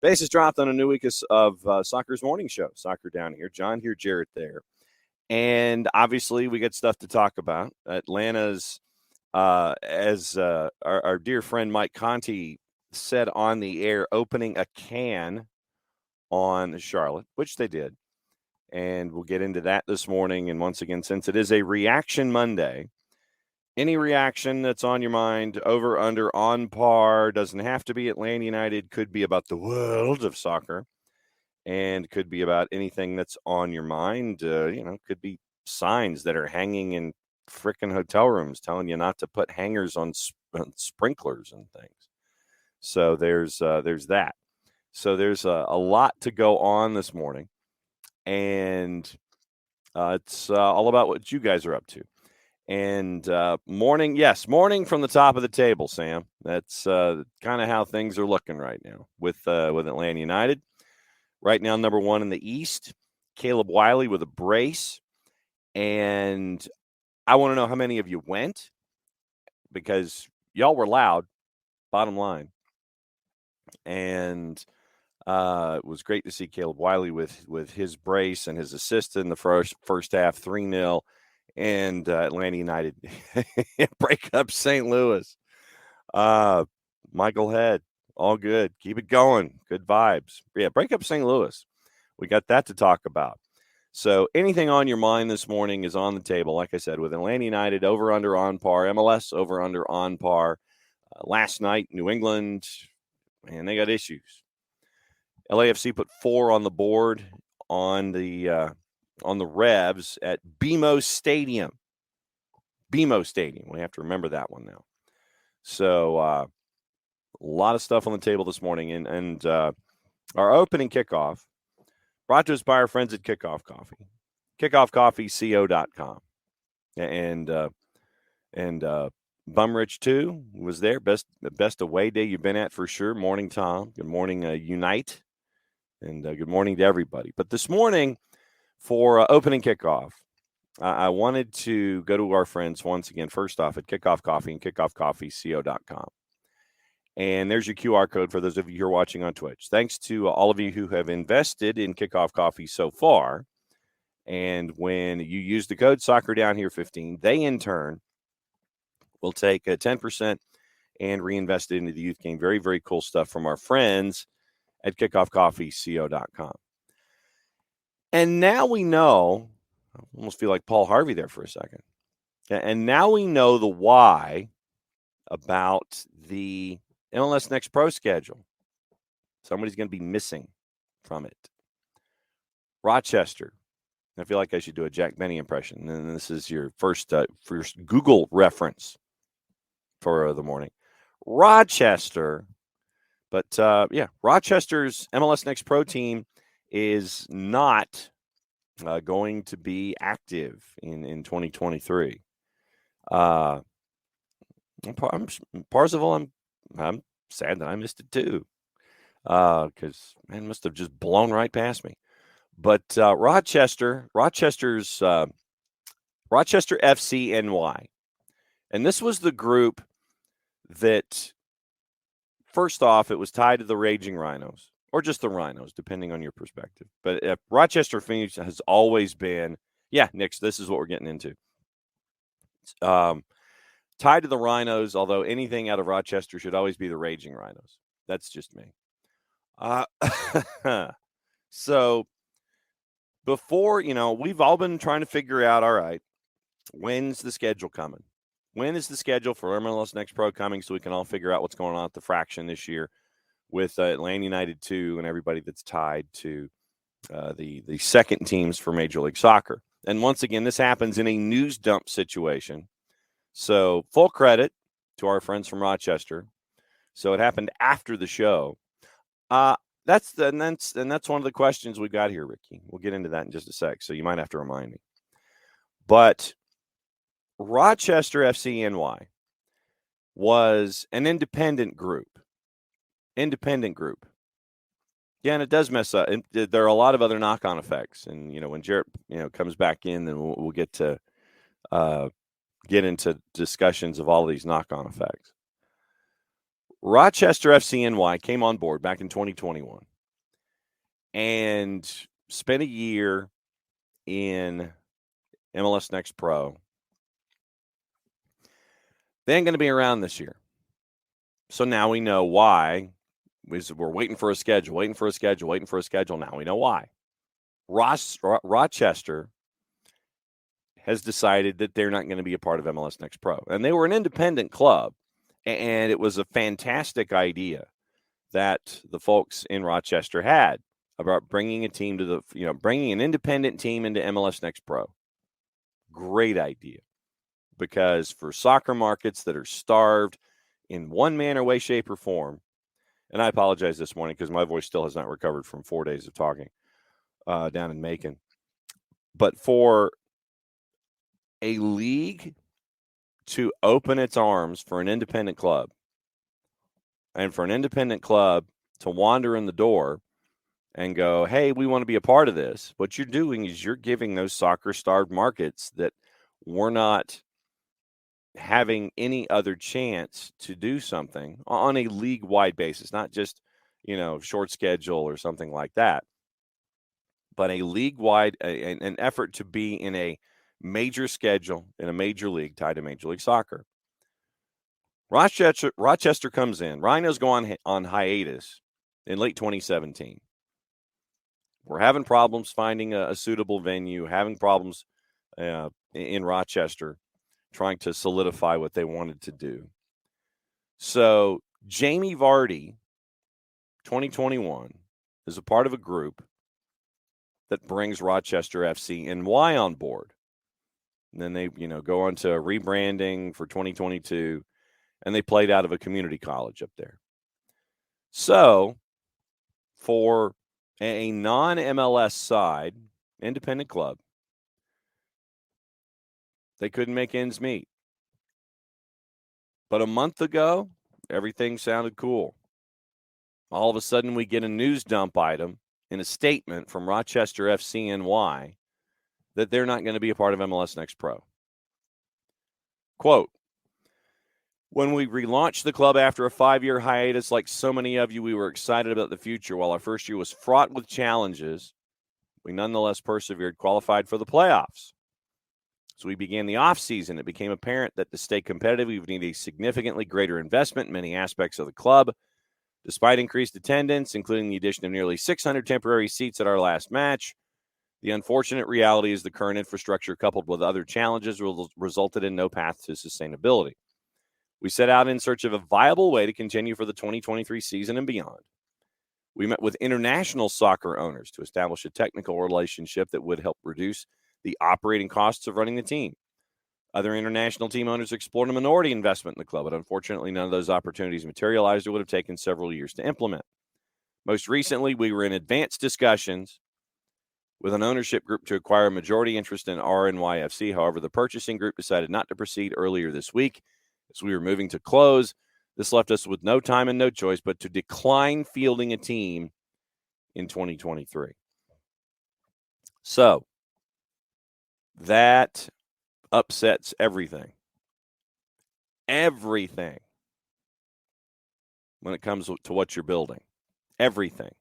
Bases dropped on a new week of Soccer's Morning Show. Soccer Down Here. John here, Jarrett there. And obviously, we got stuff to talk about. Atlanta's, as our dear friend Mike Conti said on the air, opening a can on Charlotte, which they did. And we'll get into that this morning. And once again, since it is a Reaction Monday, any reaction that's on your mind, over, under, on par, doesn't have to be Atlanta United, could be about the world of soccer, and could be about anything that's on your mind. Could be signs that are hanging in frickin' hotel rooms telling you not to put hangers on sprinklers and things. So there's that. So there's a lot to go on this morning, and it's all about what you guys are up to. And morning from the top of the table, Sam. That's kind of how things are looking right now with Atlanta United. Right now, number one in the East, Caleb Wiley with a brace. And I want to know how many of you went, because y'all were loud, bottom line. And it was great to see Caleb Wiley with his brace and his assist in the first half, 3-0. And Atlanta United break up St. Louis. Michael Head, all good. Keep it going. Good vibes. Yeah, break up St. Louis. We got that to talk about. So anything on your mind this morning is on the table. Like I said, with Atlanta United, over, under, on par. MLS, over, under, on par. Last night, New England, man, they got issues. LAFC put 4 on the board on the Revs at BMO Stadium. BMO Stadium. We have to remember that one now. So a lot of stuff on the table this morning. And our opening kickoff brought to us by our friends at Kickoff Coffee. KickoffCoffeeCO.com. And Bumrich, too, was there. The best away day you've been at for sure. Morning, Tom. Good morning, Unite. And good morning to everybody. But this morning, for opening kickoff, I wanted to go to our friends once again, first off at Kickoff Coffee and KickoffCoffeeCO.com. And there's your QR code for those of you who are watching on Twitch. Thanks to all of you who have invested in Kickoff Coffee so far. And when you use the code SoccerDownHere15, they in turn will take 10% and reinvest it into the youth game. Very, very cool stuff from our friends at KickoffCoffeeCO.com. And now we know, I almost feel like Paul Harvey there for a second. And now we know the why about the MLS Next Pro schedule. Somebody's going to be missing from it. Rochester. I feel like I should do a Jack Benny impression. And this is your first Google reference for the morning. Rochester. But, Rochester's MLS Next Pro team is not going to be active in 2023. Parzival, I'm sad that I missed it too, because man must have just blown right past me. But Rochester's Rochester FC NY, and this was the group that, first off, it was tied to the Raging Rhinos. Or just the Rhinos, depending on your perspective. But Rochester Phoenix has always been, Nick, this is what we're getting into. Tied to the Rhinos, although anything out of Rochester should always be the Raging Rhinos. That's just me. So before, we've all been trying to figure out, all right, when's the schedule coming? When is the schedule for MLS Next Pro coming so we can all figure out what's going on at the fraction this year with Atlanta United 2 and everybody that's tied to the second teams for Major League Soccer. And once again, this happens in a news dump situation. So full credit to our friends from Rochester. So it happened after the show. That's one of the questions we got here, Ricky. We'll get into that in just a sec, so you might have to remind me. But Rochester FCNY was an independent group. Yeah, and it does mess up. And there are a lot of other knock-on effects. And when Jarrett comes back in, then we'll get to get into discussions of all of these knock-on effects. Rochester FCNY came on board back in 2021 and spent a year in MLS Next Pro. They ain't going to be around this year. So now we know why. We're waiting for a schedule. Now we know why. Rochester has decided that they're not going to be a part of MLS Next Pro. And they were an independent club, and it was a fantastic idea that the folks in Rochester had about bringing a team to bringing an independent team into MLS Next Pro. Great idea. Because for soccer markets that are starved in one manner, way, shape, or form, and I apologize this morning because my voice still has not recovered from 4 days of talking down in Macon. But for a league to open its arms for an independent club and for an independent club to wander in the door and go, hey, we want to be a part of this, what you're doing is you're giving those soccer-starved markets that were not having any other chance to do something on a league-wide basis, not just, short schedule or something like that, but a league-wide, an effort to be in a major schedule in a major league tied to Major League Soccer. Rochester comes in. Rhinos go on hiatus in late 2017. We're having problems finding a suitable venue, having problems in Rochester trying to solidify what they wanted to do. So Jamie Vardy, 2021, is a part of a group that brings Rochester FCNY on board. And then they, go on to rebranding for 2022, and they played out of a community college up there. So for a non-MLS side, independent club, they couldn't make ends meet. But a month ago, everything sounded cool. All of a sudden, we get a news dump item in a statement from Rochester FCNY that they're not going to be a part of MLS Next Pro. Quote, when we relaunched the club after a 5-year hiatus, like so many of you, we were excited about the future. While our first year was fraught with challenges, we nonetheless persevered, qualified for the playoffs. So we began the offseason. It became apparent that to stay competitive, we would need a significantly greater investment in many aspects of the club. Despite increased attendance, including the addition of nearly 600 temporary seats at our last match, the unfortunate reality is the current infrastructure, coupled with other challenges, resulted in no path to sustainability. We set out in search of a viable way to continue for the 2023 season and beyond. We met with international soccer owners to establish a technical relationship that would help reduce the operating costs of running the team. Other international team owners explored a minority investment in the club, but unfortunately none of those opportunities materialized or would have taken several years to implement. Most recently, we were in advanced discussions with an ownership group to acquire a majority interest in RNYFC. However, the purchasing group decided not to proceed earlier this week as we were moving to close. This left us with no time and no choice but to decline fielding a team in 2023. So that upsets everything. Everything when it comes to what you're building. Everything.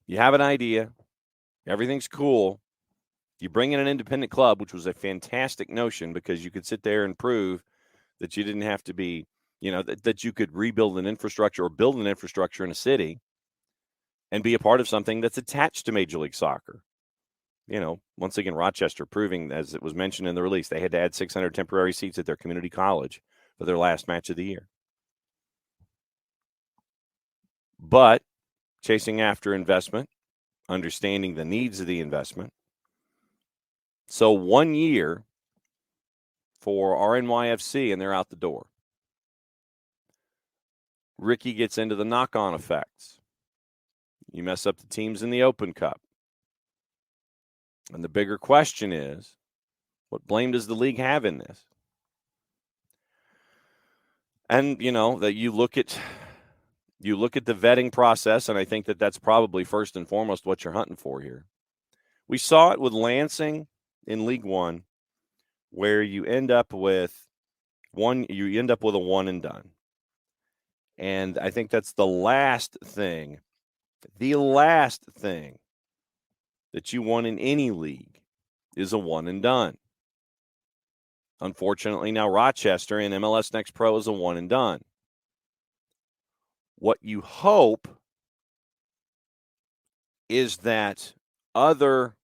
You have an idea. Everything's cool. You bring in an independent club, which was a fantastic notion because you could sit there and prove that you didn't have to be, that you could rebuild an infrastructure or build an infrastructure in a city and be a part of something that's attached to Major League Soccer. Once again, Rochester proving, as it was mentioned in the release, they had to add 600 temporary seats at their community college for their last match of the year. But chasing after investment, understanding the needs of the investment. So 1 year for RNYFC, and they're out the door. Ricky gets into the knock-on effects. You mess up the teams in the Open Cup. And the bigger question is, what blame does the league have in this? And, that you look at the vetting process, and I think that that's probably first and foremost what you're hunting for here. We saw it with Lansing in League One, where you end up with a one and done. And I think that's the last thing that you want in any league is a one and done. Unfortunately, now Rochester in MLS Next Pro is a one and done. What you hope is that other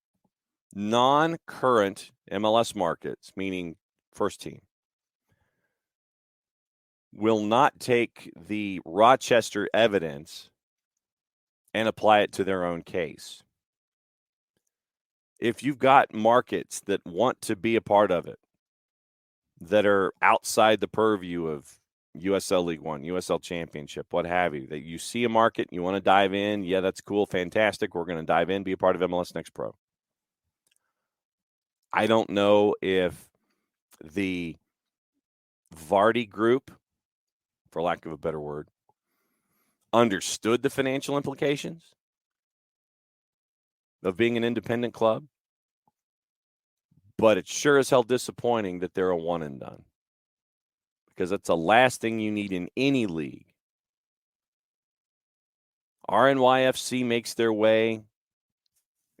non-current MLS markets, meaning first team, will not take the Rochester evidence and apply it to their own case. If you've got markets that want to be a part of it, that are outside the purview of USL League One, USL Championship, what have you, that you see a market, you want to dive in, yeah, that's cool, fantastic, we're going to dive in, be a part of MLS Next Pro. I don't know if the Vardy group, for lack of a better word, understood the financial implications of being an independent club, but it's sure as hell disappointing that they're a one and done, because that's the last thing you need in any league. RNYFC makes their way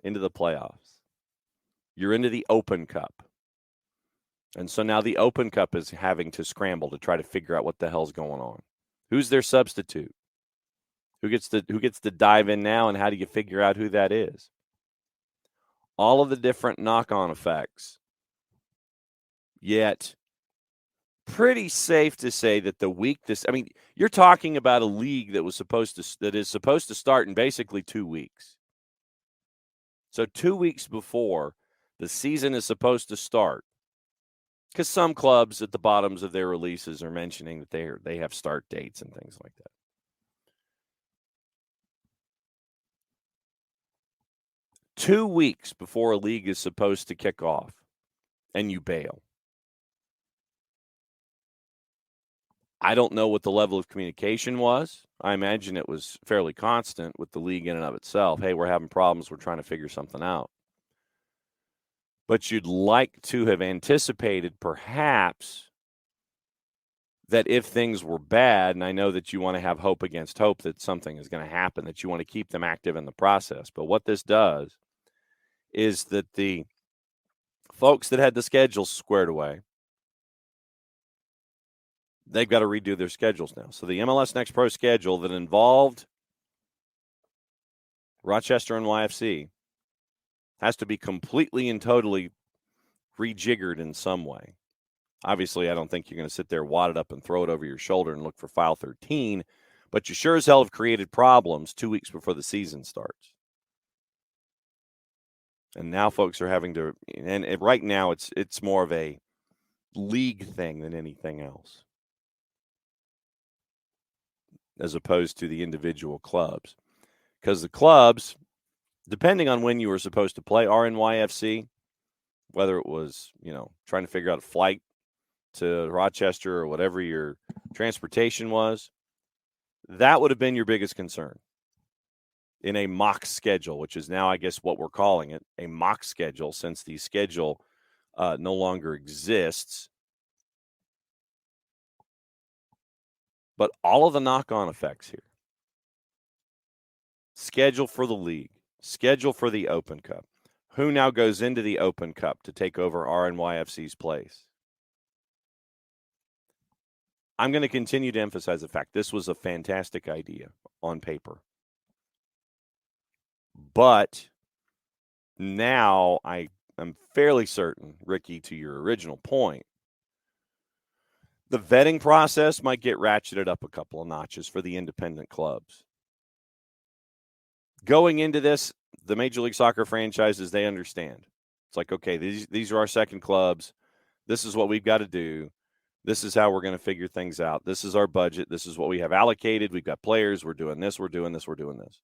into the playoffs. You're into the Open Cup. And so now the Open Cup is having to scramble to try to figure out what the hell's going on. Who's their substitute? Who gets to dive in now, and how do you figure out who that is? All of the different knock-on effects. Yet, pretty safe to say that you're talking about a league that is supposed to start in basically 2 weeks. So 2 weeks before the season is supposed to start, because some clubs at the bottoms of their releases are mentioning that they have start dates and things like that. 2 weeks before a league is supposed to kick off, and you bail. I don't know what the level of communication was. I imagine it was fairly constant with the league in and of itself. Hey, we're having problems. We're trying to figure something out. But you'd like to have anticipated perhaps that if things were bad, and I know that you want to have hope against hope that something is going to happen, that you want to keep them active in the process. But what this does is that the folks that had the schedules squared away, they've got to redo their schedules now. So the MLS Next Pro schedule that involved Rochester and YFC has to be completely and totally rejiggered in some way. Obviously, I don't think you're going to sit there, wad it up, and throw it over your shoulder and look for file 13, but you sure as hell have created problems 2 weeks before the season starts. And now folks are having to, and right now it's more of a league thing than anything else, as opposed to the individual clubs. Because the clubs, depending on when you were supposed to play RNYFC, whether it was, trying to figure out a flight to Rochester or whatever your transportation was, that would have been your biggest concern in a mock schedule, which is now, I guess, what we're calling it, a mock schedule, since the schedule no longer exists. But all of the knock-on effects here. Schedule for the league. Schedule for the Open Cup. Who now goes into the Open Cup to take over RNYFC's place? I'm going to continue to emphasize the fact this was a fantastic idea on paper. But now I am fairly certain, Ricky, to your original point, the vetting process might get ratcheted up a couple of notches for the independent clubs. Going into this, the Major League Soccer franchises, they understand. It's like, okay, these are our second clubs. This is what we've got to do. This is how we're going to figure things out. This is our budget. This is what we have allocated. We've got players. We're doing this. We're doing this. We're doing this.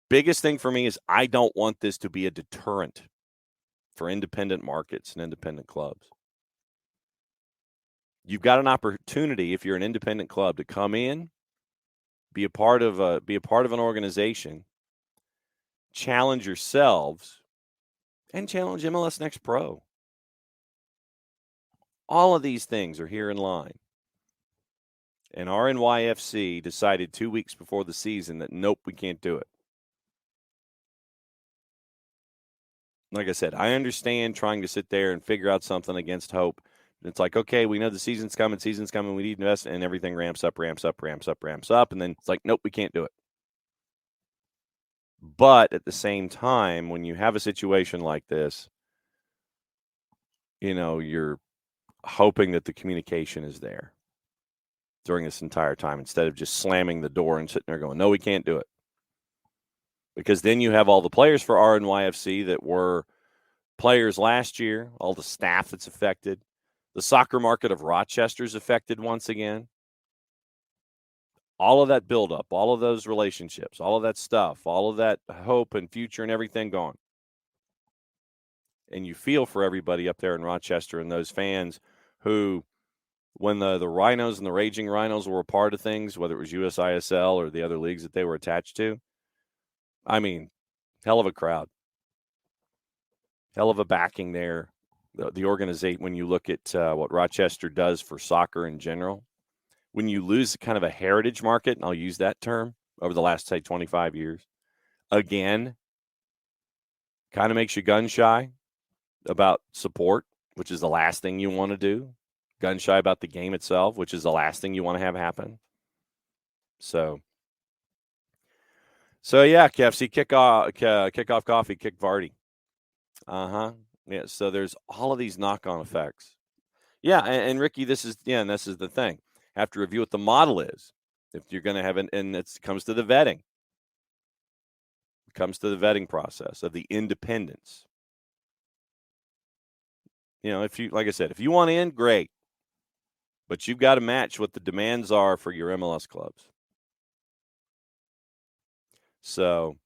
Biggest thing for me is I don't want this to be a deterrent for independent markets and independent clubs. You've got an opportunity, if you're an independent club, to come in, be a part of an organization, challenge yourselves, and challenge MLS Next Pro. All of these things are here in line. And RNYFC decided 2 weeks before the season that, nope, we can't do it. Like I said, I understand trying to sit there and figure out something against hope. It's like, okay, we know the season's coming, we need to invest, and everything ramps up, and then it's like, nope, we can't do it. But at the same time, when you have a situation like this, you're hoping that the communication is there during this entire time instead of just slamming the door and sitting there going, no, we can't do it. Because then you have all the players for RNYFC that were players last year, all the staff that's affected. The soccer market of Rochester is affected once again. All of that buildup, all of those relationships, all of that stuff, all of that hope and future and everything gone. And you feel for everybody up there in Rochester and those fans who, when the Rhinos and the Raging Rhinos were a part of things, whether it was USISL or the other leagues that they were attached to, I mean, hell of a crowd. Hell of a backing there. The organization, when you look at what Rochester does for soccer in general, when you lose kind of a heritage market, and I'll use that term, over the last, say, 25 years, again, kind of makes you gun shy about support, which is the last thing you want to do. Gun shy about the game itself, which is the last thing you want to have happen. So yeah, KFC kickoff coffee, kick Vardy. Yeah, so there's all of these knock-on effects. Yeah, and Ricky, this is the thing. Have to review what the model is. If you're going to have and it comes to the vetting. It comes to the vetting process of the independence. If you, like I said, if you want in, great. But you've got to match what the demands are for your MLS clubs. So,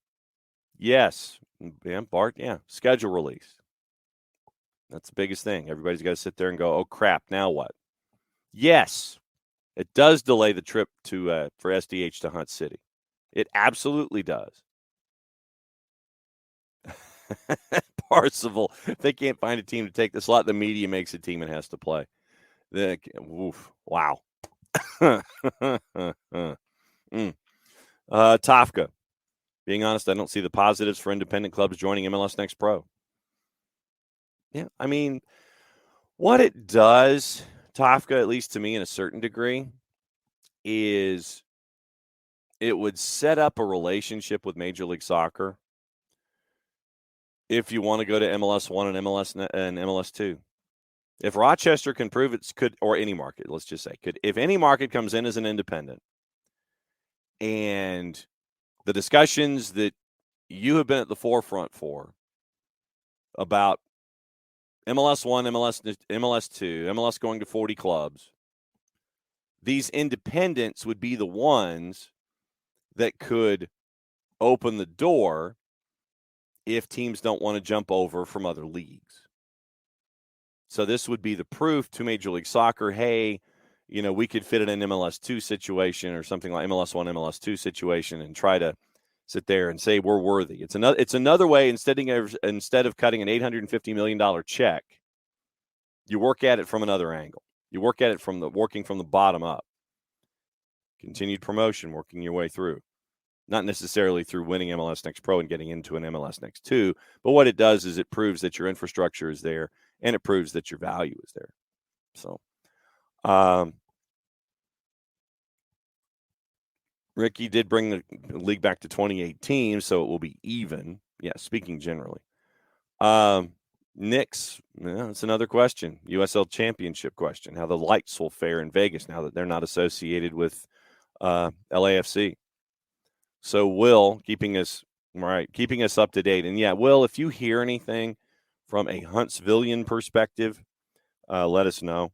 yes, Bart, schedule release. That's the biggest thing. Everybody's got to sit there and go, oh, crap, now what? Yes, it does delay the trip for SDH to Hunt City. It absolutely does. Parsival, if they can't find a team to take the slot, the media makes a team and has to play. Wow. Tafka, being honest, I don't see the positives for independent clubs joining MLS Next Pro. Yeah, I mean, what it does, Tafka, at least to me in a certain degree, is it would set up a relationship with Major League Soccer if you want to go to MLS 1 and MLS 2. If Rochester can prove or any market, let's just say, if any market comes in as an independent and the discussions that you have been at the forefront for about MLS 1, MLS 2, MLS going to 40 clubs, these independents would be the ones that could open the door if teams don't want to jump over from other leagues. So this would be the proof to Major League Soccer, hey, we could fit in an MLS 2 situation or something like MLS 1, MLS 2 situation and try to sit there and say we're worthy. It's another way, instead of cutting an $850 million check, you work at it from another angle. You work at it working from the bottom up. Continued promotion, working your way through. Not necessarily through winning MLS Next Pro and getting into an MLS Next 2, but what it does is it proves that your infrastructure is there and it proves that your value is there. So, Ricky did bring the league back to 28 teams, so it will be even. Yeah, speaking generally. Knicks, that's another question. USL Championship question. How the Lights will fare in Vegas now that they're not associated with LAFC. So Will, keeping us up to date. And yeah, Will, if you hear anything from a Huntsvillian perspective, let us know.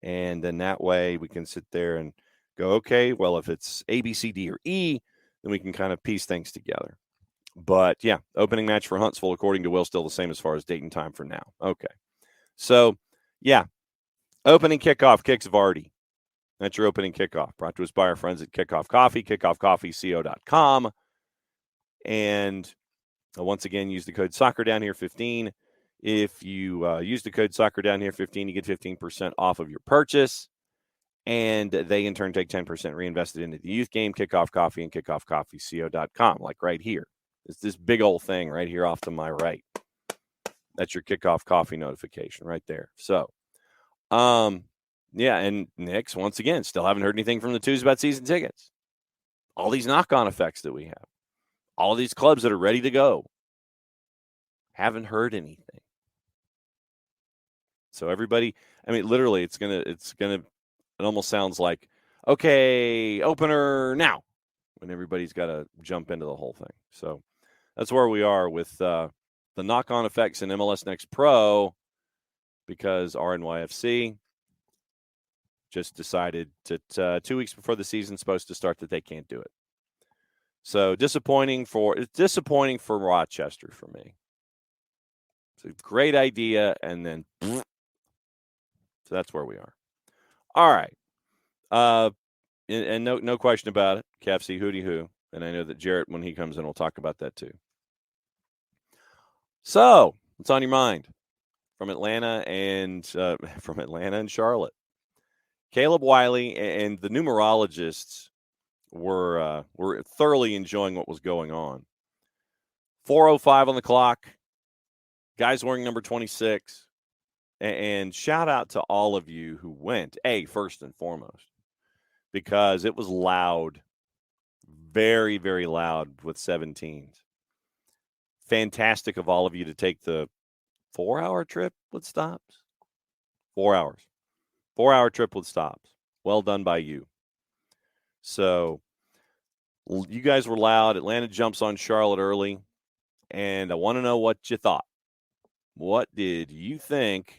And then that way we can sit there and go, okay, well, if it's A, B, C, D, or E, then we can kind of piece things together. But yeah, opening match for Huntsville, according to Will, still the same as far as date and time for now. Okay. So, yeah, opening kickoff, Kicks Vardy. That's your opening kickoff. Brought to us by our friends at Kickoff Coffee, kickoffcoffeeco.com. And once again, use the code SoccerDownHere15. If you use the code SoccerDownHere15, you get 15% off of your purchase. And they, in turn, take 10% reinvested into the youth game, Kickoff Coffee, and kickoffcoffeeco.com, like right here. It's this big old thing right here off to my right. That's your Kickoff Coffee notification right there. So, yeah, and Knicks, once again, still haven't heard anything from the Twos about season tickets. All these knock-on effects that we have. All of these clubs that are ready to go. Haven't heard anything. So everybody, I mean, literally, it almost sounds like, okay, opener now, when everybody's got to jump into the whole thing. So that's where we are with the knock-on effects in MLS Next Pro, because RNYFC just decided that 2 weeks before the season's supposed to start that they can't do it. So disappointing for Rochester for me. It's a great idea, and then so that's where we are. All right. And no question about it. KFC hootie hoo. And I know that Jarrett, when he comes in, will talk about that too. So, what's on your mind from Atlanta and Charlotte? Caleb Wiley and the numerologists were thoroughly enjoying what was going on. 4:05 on the clock. Guys wearing number 26. And shout out to all of you who went, first and foremost, because it was loud, very, very loud with 17s. Fantastic of all of you to take the 4-hour trip with stops. 4 hours. 4-hour trip with stops. Well done by you. So you guys were loud. Atlanta jumps on Charlotte early, and I want to know what you thought. What did you think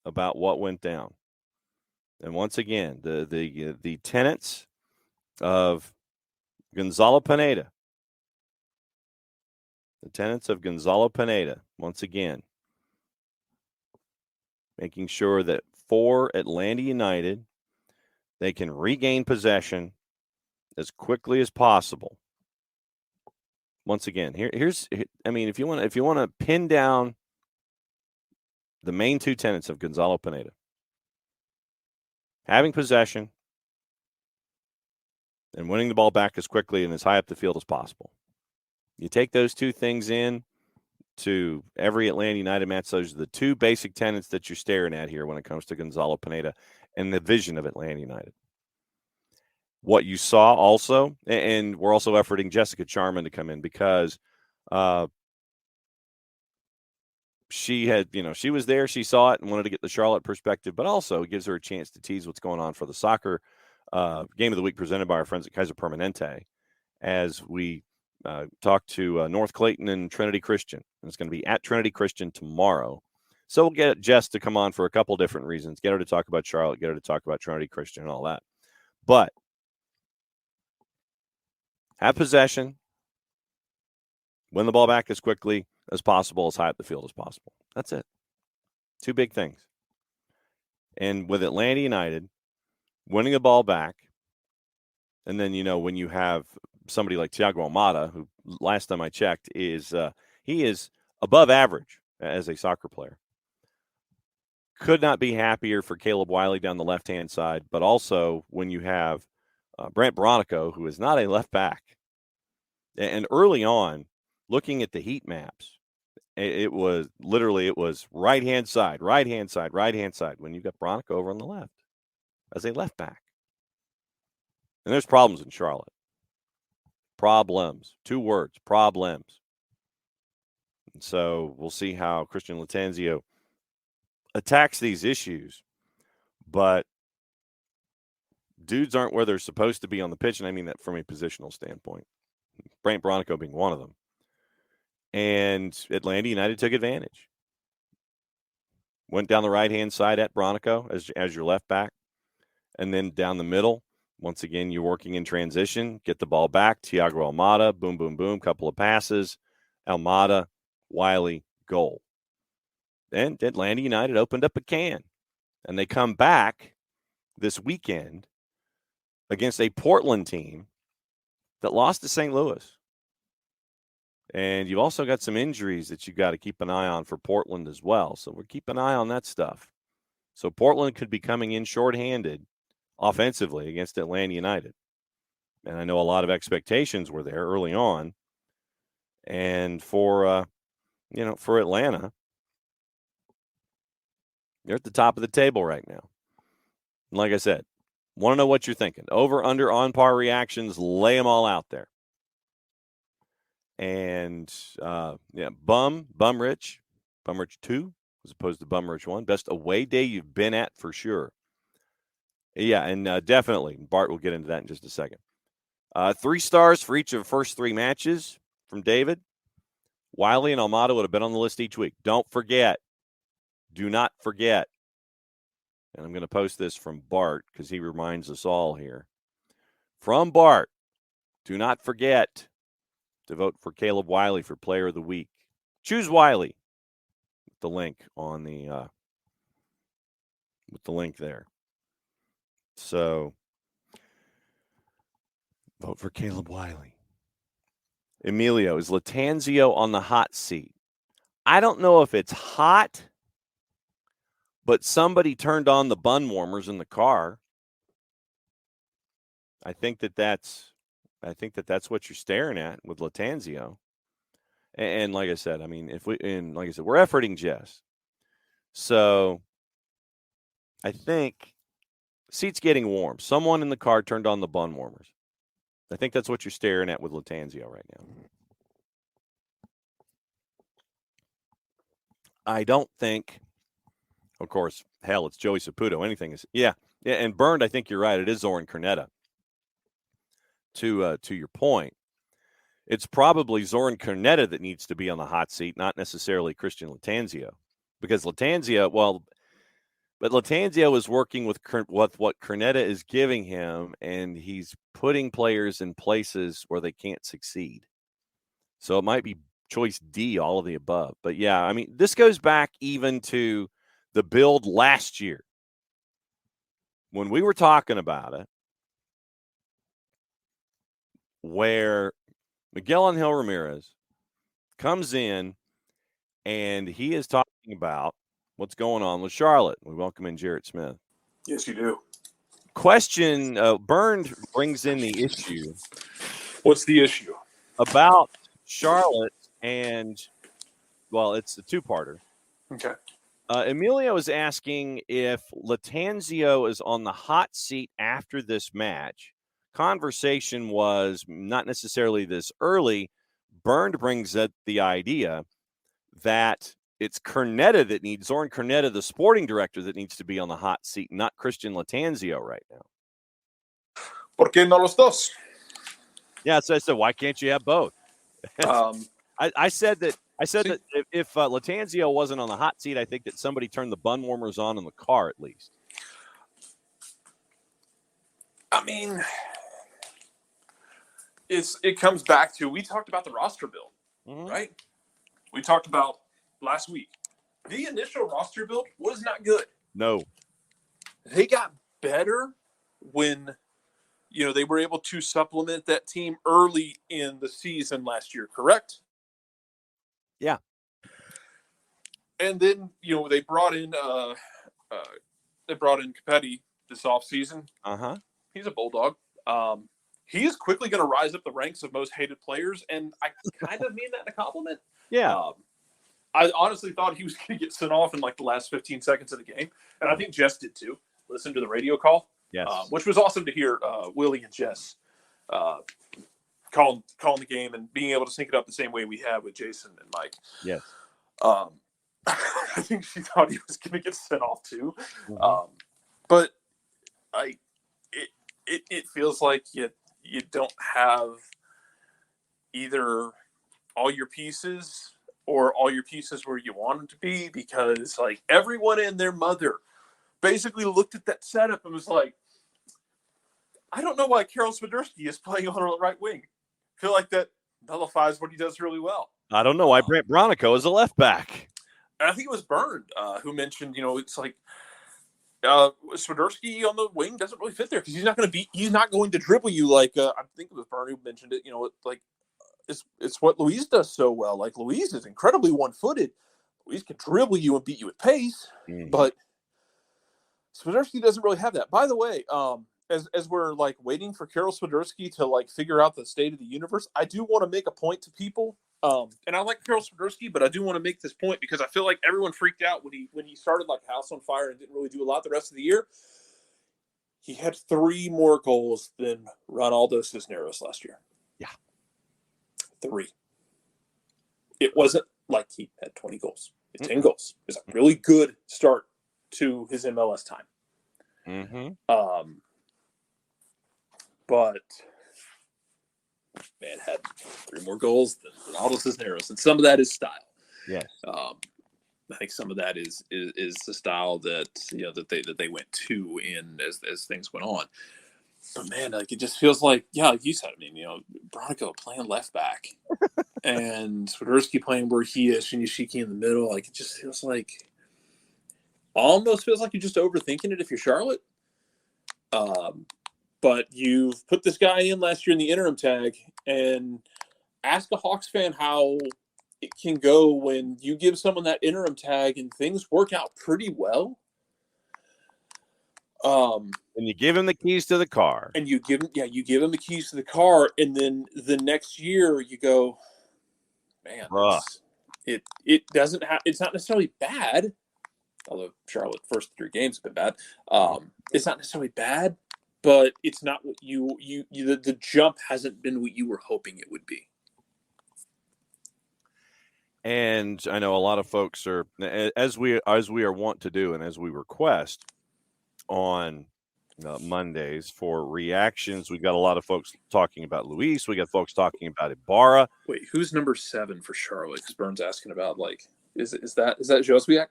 about what went down? And once again, the tenets of Gonzalo Pineda. The tenets of Gonzalo Pineda, once again, making sure that for Atlanta United, they can regain possession as quickly as possible. Once again, if you want to pin down the main two tenets of Gonzalo Pineda, having possession and winning the ball back as quickly and as high up the field as possible. You take those two things in to every Atlanta United match. Those are the two basic tenets that you're staring at here when it comes to Gonzalo Pineda and the vision of Atlanta United. What you saw also, and we're also efforting Jessica Charman to come in because she was there, she saw it and wanted to get the Charlotte perspective, but also it gives her a chance to tease what's going on for the soccer game of the week presented by our friends at Kaiser Permanente as we talk to North Clayton and Trinity Christian. And it's going to be at Trinity Christian tomorrow. So we'll get Jess to come on for a couple different reasons. Get her to talk about Charlotte, get her to talk about Trinity Christian and all that. But have possession, win the ball back as quickly as possible, as high up the field as possible. That's it. Two big things. And with Atlanta United, winning the ball back, and then, when you have somebody like Thiago Almada, who last time I checked he is above average as a soccer player. Could not be happier for Caleb Wiley down the left-hand side, but also when you have Brent Bronico, who is not a left back. And early on, looking at the heat maps, it was right-hand side, right-hand side, right-hand side when you got Bronico over on the left as a left back. And there's problems in Charlotte. Problems. 2 words, problems. And so we'll see how Christian Latanzio attacks these issues. But dudes aren't where they're supposed to be on the pitch, and I mean that from a positional standpoint. Brant Bronico being one of them. And Atlanta United took advantage. went down the right-hand side at Bronico as your left back, and then down the middle. Once again, you're working in transition. Get the ball back. Thiago Almada, boom, boom, boom, couple of passes. Almada, Wiley, goal. Then Atlanta United opened up a can, and they come back this weekend against a Portland team that lost to St. Louis. And you've also got some injuries that you've got to keep an eye on for Portland as well. So we're keeping an eye on that stuff. So Portland could be coming in shorthanded offensively against Atlanta United. And I know a lot of expectations were there early on. And for Atlanta, they're at the top of the table right now. And like I said, want to know what you're thinking. Over, under, on par reactions, lay them all out there. And, Bum Rich 2 as opposed to Bum Rich 1. Best away day you've been at for sure. Yeah, and definitely. Bart will get into that in just a second. 3 stars for each of the first 3 matches from David. Wiley and Almada would have been on the list each week. Don't forget. Do not forget. And I'm going to post this from Bart because he reminds us all here. From Bart, do not forget to vote for Caleb Wiley for Player of the Week. Choose Wiley. The link on the with the link there. So vote for Caleb Wiley. Emilio, is Latanzio on the hot seat? I don't know if it's hot, but somebody turned on the bun warmers in the car. I think that's what you're staring at with Latanzio. And like I said, we're efforting Jess. So I think seat's getting warm. Someone in the car turned on the bun warmers. I think that's what you're staring at with Latanzio right now. I don't think, of course, hell, it's Joey Saputo. Anything is, yeah. And Burned, I think you're right. It is Zoran Cornetta. To your point, it's probably Zoran Cornetta that needs to be on the hot seat, not necessarily Christian Latanzio, because Latanzio is working with what Cornetta is giving him, and he's putting players in places where they can't succeed. So it might be choice D, all of the above. But yeah, this goes back even to the build last year when we were talking about it, where Miguel Angel Ramirez comes in and he is talking about what's going on with Charlotte. We welcome in Jarrett Smith. Yes, you do. Question, Burned brings in the issue. What's the issue? About Charlotte and, well, it's a 2-parter. Okay. Emilio is asking if Latanzio is on the hot seat after this match. Conversation was not necessarily this early. Burned brings up the idea that it's Zoran Cornetta, the sporting director, that needs to be on the hot seat, not Christian Latanzio right now. ¿Por qué no los dos? Yeah, so I said, why can't you have both? I said that if Latanzio wasn't on the hot seat, I think that somebody turned the bun warmers on in the car at least. It comes back to, we talked about the roster build, right? We talked about last week. The initial roster build was not good. No. They got better when, they were able to supplement that team early in the season last year, correct? Yeah. And then, they brought in Capetti this offseason. Uh-huh. He's a bulldog. He is quickly going to rise up the ranks of most hated players, and I kind of mean that in a compliment. Yeah. I honestly thought he was going to get sent off in the last 15 seconds of the game, and I think Jess did too. Listen to the radio call, yes, which was awesome to hear Willie and Jess calling the game and being able to sync it up the same way we have with Jason and Mike. Yes. I think she thought he was going to get sent off too. Mm-hmm. But it feels like you don't have either all your pieces or all your pieces where you want them to be, because like everyone and their mother basically looked at that setup and was like, I don't know why Karol Swiderski is playing on the right wing. I feel like that nullifies what he does really well. I don't know why Brant Bronico is a left back. I think it was Byrne who mentioned, it's like Swiderski on the wing doesn't really fit there because he's not going to dribble you like I think it was Byrne who mentioned it. Like it's what Luis does so well. Like Luis is incredibly one-footed. Luis can dribble you and beat you with pace, but Swiderski doesn't really have that. By the way, as we're like waiting for Karol Swiderski to like figure out the state of the universe, I do want to make a point to people. And I like Karol Swiderski, but I do want to make this point because I feel like everyone freaked out when he started like a house on fire and didn't really do a lot the rest of the year. He had 3 more goals than Ronaldo Cisneros last year. Yeah. 3. It wasn't like he had 20 goals. 10 goals. It's a really good start to his MLS time. But man had 3 more goals than Ronaldo Cisneros, and some of that is style. Yes. I think some of that is the style that that they went to in as things went on. But man, like it just feels like like you said. I mean, Bronico playing left back, and Swiderski playing where he is, Shinyashiki in the middle. Like it just feels like, almost feels like you're just overthinking it if you're Charlotte. But you've put this guy in last year in the interim tag, and ask a Hawks fan how it can go when you give someone that interim tag and things work out pretty well. And you give him the keys to the car. And you give him the keys to the car, and then the next year you go, man, it doesn't have. It's not necessarily bad, although Charlotte first 3 games have been bad. It's not necessarily bad, but it's not what the jump hasn't been what you were hoping it would be. And I know a lot of folks are, as we are wont to do, and as we request on Mondays for reactions, we've got a lot of folks talking about Luis. We got folks talking about Ibarra. Wait, who's number 7 for Charlotte? Because Burns asking about is that Joswiak?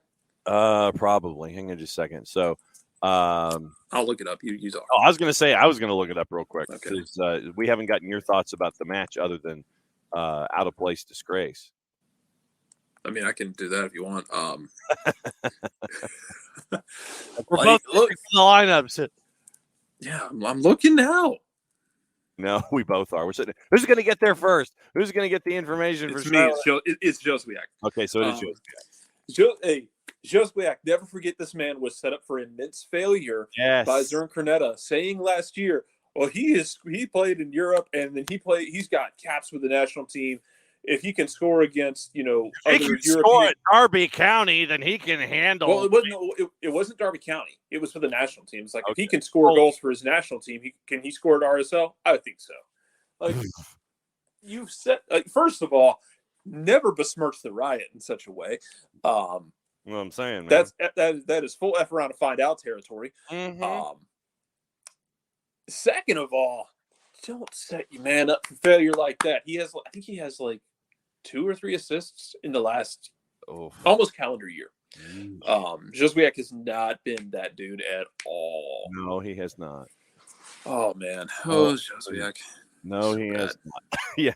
Probably. Hang on just a second. So. I'll look it up. You talk. Oh, I was going to look it up real quick. Okay. We haven't gotten your thoughts about the match other than out of place disgrace. I mean, I can do that if you want. We're both looking for the lineups. Yeah, I'm looking now. No, we both are. We're sitting. Who's going to get there first? Who's going to get the information? It's me. It's Joswiak. Okay, so it is Joswiak. Joswiak, never forget this man was set up for immense failure by Zern Cornetta, saying last year, well, he played in Europe and then he's got caps with the national team. If he can score against, other European, score at Derby County, then he can handle. Well, it wasn't Derby County. It was for the national team. It's like if he can score goals for his national team, can he score at RSL? I would think so. Like you've said, first of all, never besmirch the Riot in such a way. Well, I'm saying, man. That is full F around to find out territory. Second of all, don't set your man up for failure like that. I think he has like 2 or 3 assists in the last almost calendar year. Joswiak has not been that dude at all. No, he has not. Oh man, Joswiak. No, he has not. Yeah,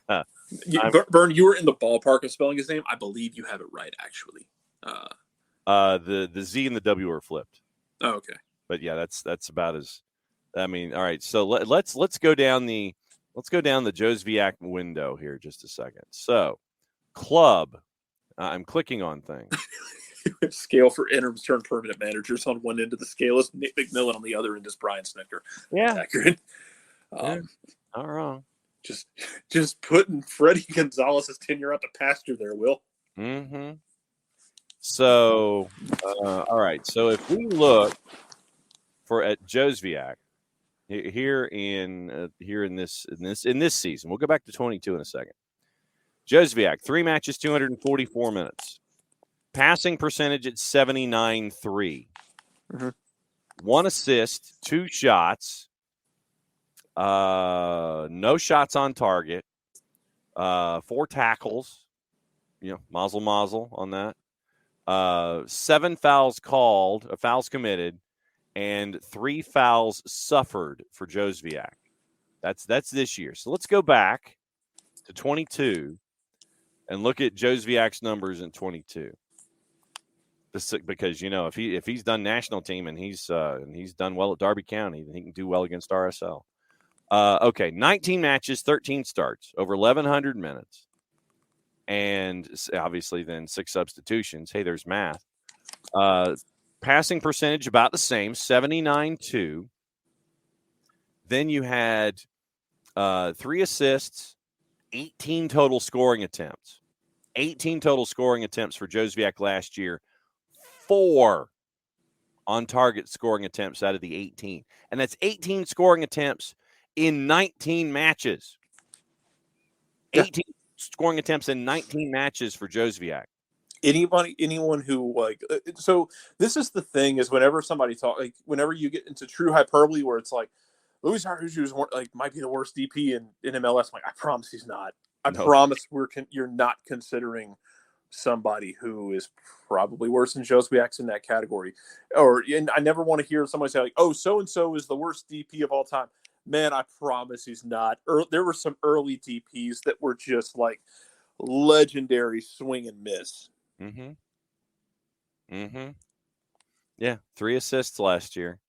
Bern, you were in the ballpark of spelling his name. I believe you have it right, actually. The Z and the W are flipped. Oh, okay. But yeah, that's about as. I mean, all right. So let's go down the Joswiak window here just a second. So, club. I'm clicking on things. Scale for interim turn permanent managers on one end of the scale is Nick McMillan, on the other end is Brian Snicker. Yeah, accurate. Not wrong. Just putting Freddie Gonzalez's tenure out to pasture there, Will. Mm-hmm. So, all right. So if we look at Joswiak here in this season, we'll go back to 22 in a second. Joswiak, 3 matches, 244 minutes. Passing percentage at 79.3. 1 assist, 2 shots. No shots on target. 4 tackles. mazel mazel on that. 7 fouls called, fouls committed, and 3 fouls suffered for Josviak. That's this year. So let's go back to 22 and look at Josviak's numbers in 22. Because if he's done national team and he's done well at Darby County, then he can do well against RSL. Okay, 19 matches, 13 starts, over 1,100 minutes, and obviously then 6 substitutions. Hey, there's math. Passing percentage about the same, 79-2. Then you had 3 assists, 18 total scoring attempts. 18 total scoring attempts for Josviak last year. 4 on-target scoring attempts out of the 18. And that's 18 scoring attempts in 19 matches. 18 scoring attempts in 19 matches for Josviak. Anyone who so this is the thing is whenever somebody whenever you get into true hyperbole where it's like Luis Araujo might be the worst DP in MLS. I'm like, I promise he's not. I promise you're not considering somebody who is probably worse than Josviak's in that category. And I never want to hear somebody say like, oh, so-and-so is the worst DP of all time. Man, I promise he's not. There were some early DPs that were just like legendary swing and miss. Yeah, 3 assists last year.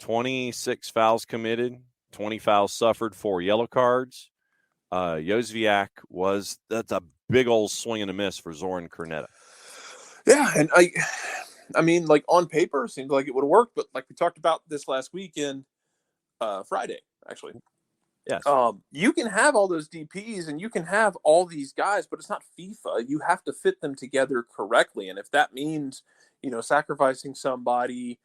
26 fouls committed, 20 fouls suffered, 4 yellow cards. Josviak that's a big old swing and a miss for Zoran Krneta. Yeah, and I mean, like on paper, seemed like it would have worked, but like we talked about this last weekend, Friday, actually. Yes. You can have all those DPs and you can have all these guys, but it's not FIFA. You have to fit them together correctly. And if that means, sacrificing somebody,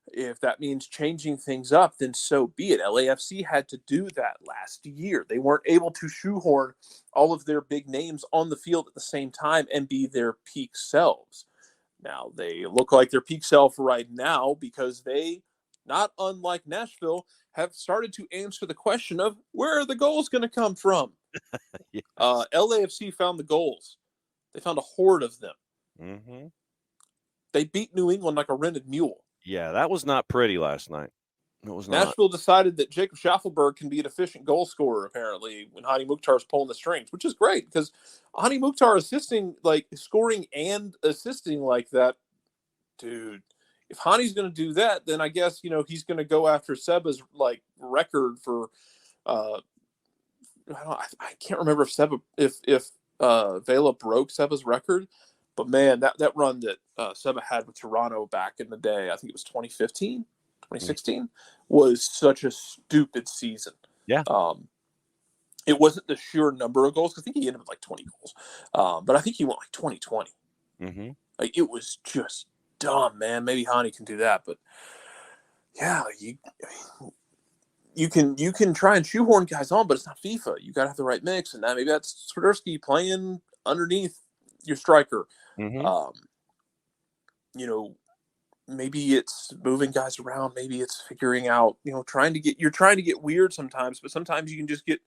if that means changing things up, then so be it. LAFC had to do that last year. They weren't able to shoehorn all of their big names on the field at the same time and be their peak selves. Now, they look like their peak self right now because they, not unlike Nashville, have started to answer the question of where are the goals going to come from? Yes. LAFC found the goals. They found a horde of them. Mm-hmm. They beat New England like a rented mule. Yeah, that was not pretty last night. It was not. Nashville decided that Jacob Schaffelberg can be an efficient goal scorer, apparently, when Hani Mukhtar's pulling the strings, which is great because Hani Mukhtar scoring and assisting like that, dude. If Hani's going to do that, then I guess, he's going to go after Seba's record for, I can't remember if Vela broke Seba's record, but man, that run that Seba had with Toronto back in the day, I think it was 2015, 2016, was such a stupid season. Yeah. It wasn't the sheer number of goals. I think he ended with 20 goals, but I think he went 2020. Mm-hmm. It was just dumb, man. Maybe Hani can do that, but yeah, you can try and shoehorn guys on, but it's not FIFA. You got to have the right mix, and maybe that's Swiderski playing underneath your striker. Mm-hmm. Maybe it's moving guys around. Maybe it's figuring out, trying to get weird sometimes, but sometimes you can just get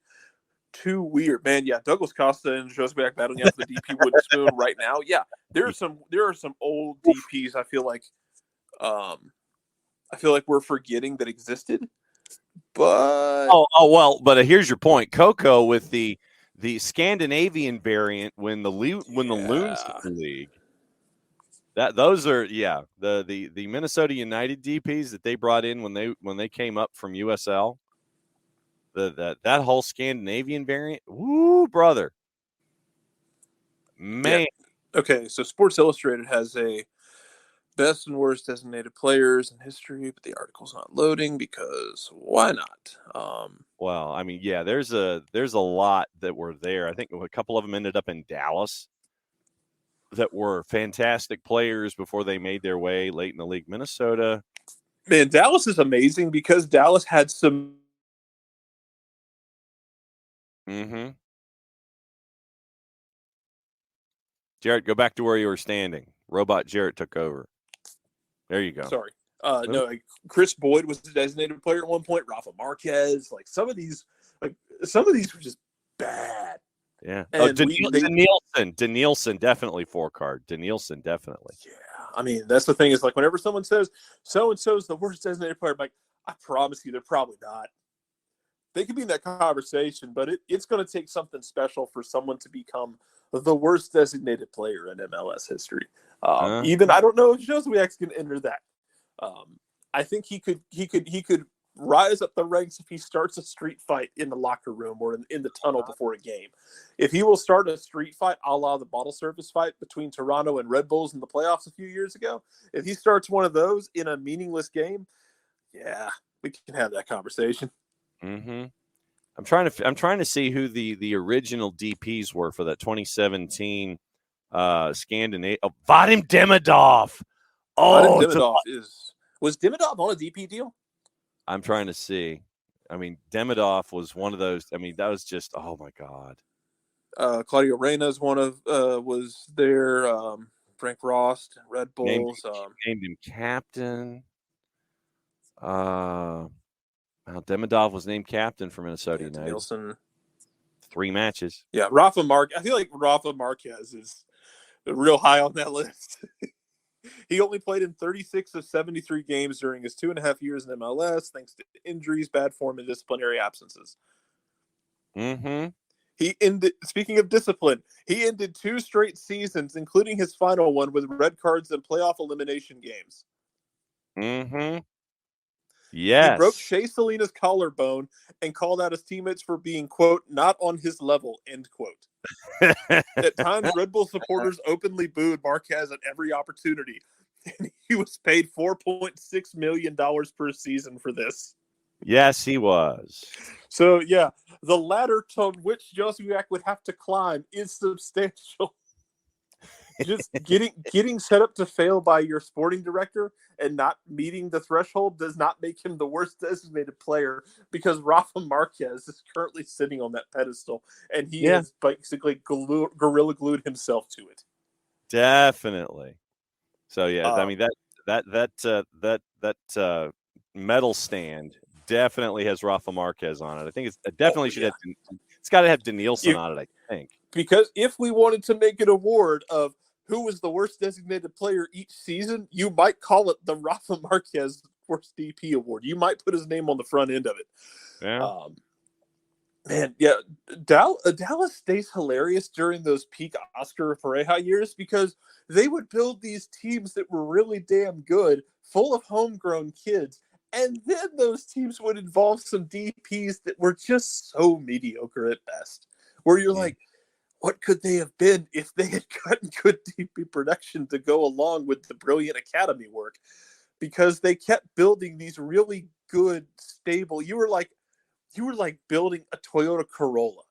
too weird, man. Yeah, Douglas Costa and Josviak battling out for the DP wooden spoon right now. Yeah, there are some old DPs. I feel like we're forgetting that existed. But but here's your point, Coco, with the Scandinavian variant when the Loons hit the league. Those are the Minnesota United DPs that they brought in when they came up from USL. That whole Scandinavian variant, woo, brother, man. Yeah. Okay, so Sports Illustrated has a best and worst designated players in history, but the article's not loading because why not? Well, I mean, yeah, there's a lot that were there. I think a couple of them ended up in Dallas that were fantastic players before they made their way late in the league. Minnesota, man, Dallas is amazing because Dallas had some. Mm-hmm. Jarrett, go back to where you were standing. Robot Jarrett took over. There you go. Sorry. No, Chris Boyd was the designated player at one point. Rafa Marquez, some of these were just bad. Yeah. And Danielson, definitely 4-card. Danielson, definitely. Yeah, I mean, that's the thing is like whenever someone says so-and-so is the worst designated player, I'm like, I promise you they're probably not. They could be in that conversation, but it's going to take something special for someone to become the worst designated player in MLS history. Even I don't know if Joswiak's can enter that. I think he could rise up the ranks if he starts a street fight in the locker room or in the tunnel before a game. If he will start a street fight, a la the bottle service fight between Toronto and Red Bulls in the playoffs a few years ago, if he starts one of those in a meaningless game, yeah, we can have that conversation. Mm-hmm. I'm trying to see who the original DPs were for that 2017 Scandinavia. Oh, Vadim Demidov. Vadim Demidov was Demidov on a DP deal? I'm trying to see. I mean, Demidov was one of those. I mean, that was just, oh my God. Claudio Reyna's was there. Frank Rost, Red Bulls. Named him captain. Demidov was named captain for Minnesota United. Nielsen. 3 matches. Yeah, I feel like Rafa Marquez is real high on that list. He only played in 36 of 73 games during his 2.5 years in MLS, thanks to injuries, bad form, and disciplinary absences. Mm-hmm. Speaking of discipline, he ended 2 straight seasons, including his final one, with red cards and playoff elimination games. Mm-hmm. Yes. He broke Shea Salina's collarbone and called out his teammates for being, quote, not on his level, end quote. At times, Red Bull supporters openly booed Marquez at every opportunity, and he was paid $4.6 million per season for this. Yes, he was. So, yeah, the ladder to which Joswiak would have to climb is substantial. Just getting set up to fail by your sporting director and not meeting the threshold does not make him the worst designated player, because Rafa Marquez is currently sitting on that pedestal, and he has basically gorilla glued himself to it. Definitely. So yeah, I mean that medal stand definitely has Rafa Marquez on it. I think it definitely should have. It's got to have Danielson on it, I think. Because if we wanted to make an award of who was the worst designated player each season, you might call it the Rafa Marquez Worst DP Award. You might put his name on the front end of it. Yeah. Man, yeah, Dallas stays hilarious during those peak Oscar Pareja years because they would build these teams that were really damn good, full of homegrown kids, and then those teams would involve some DPs that were just so mediocre at best, where you're like, what could they have been if they had gotten good DP production to go along with the brilliant academy work? Because they kept building these really good, stable. You were like building a Toyota Corolla.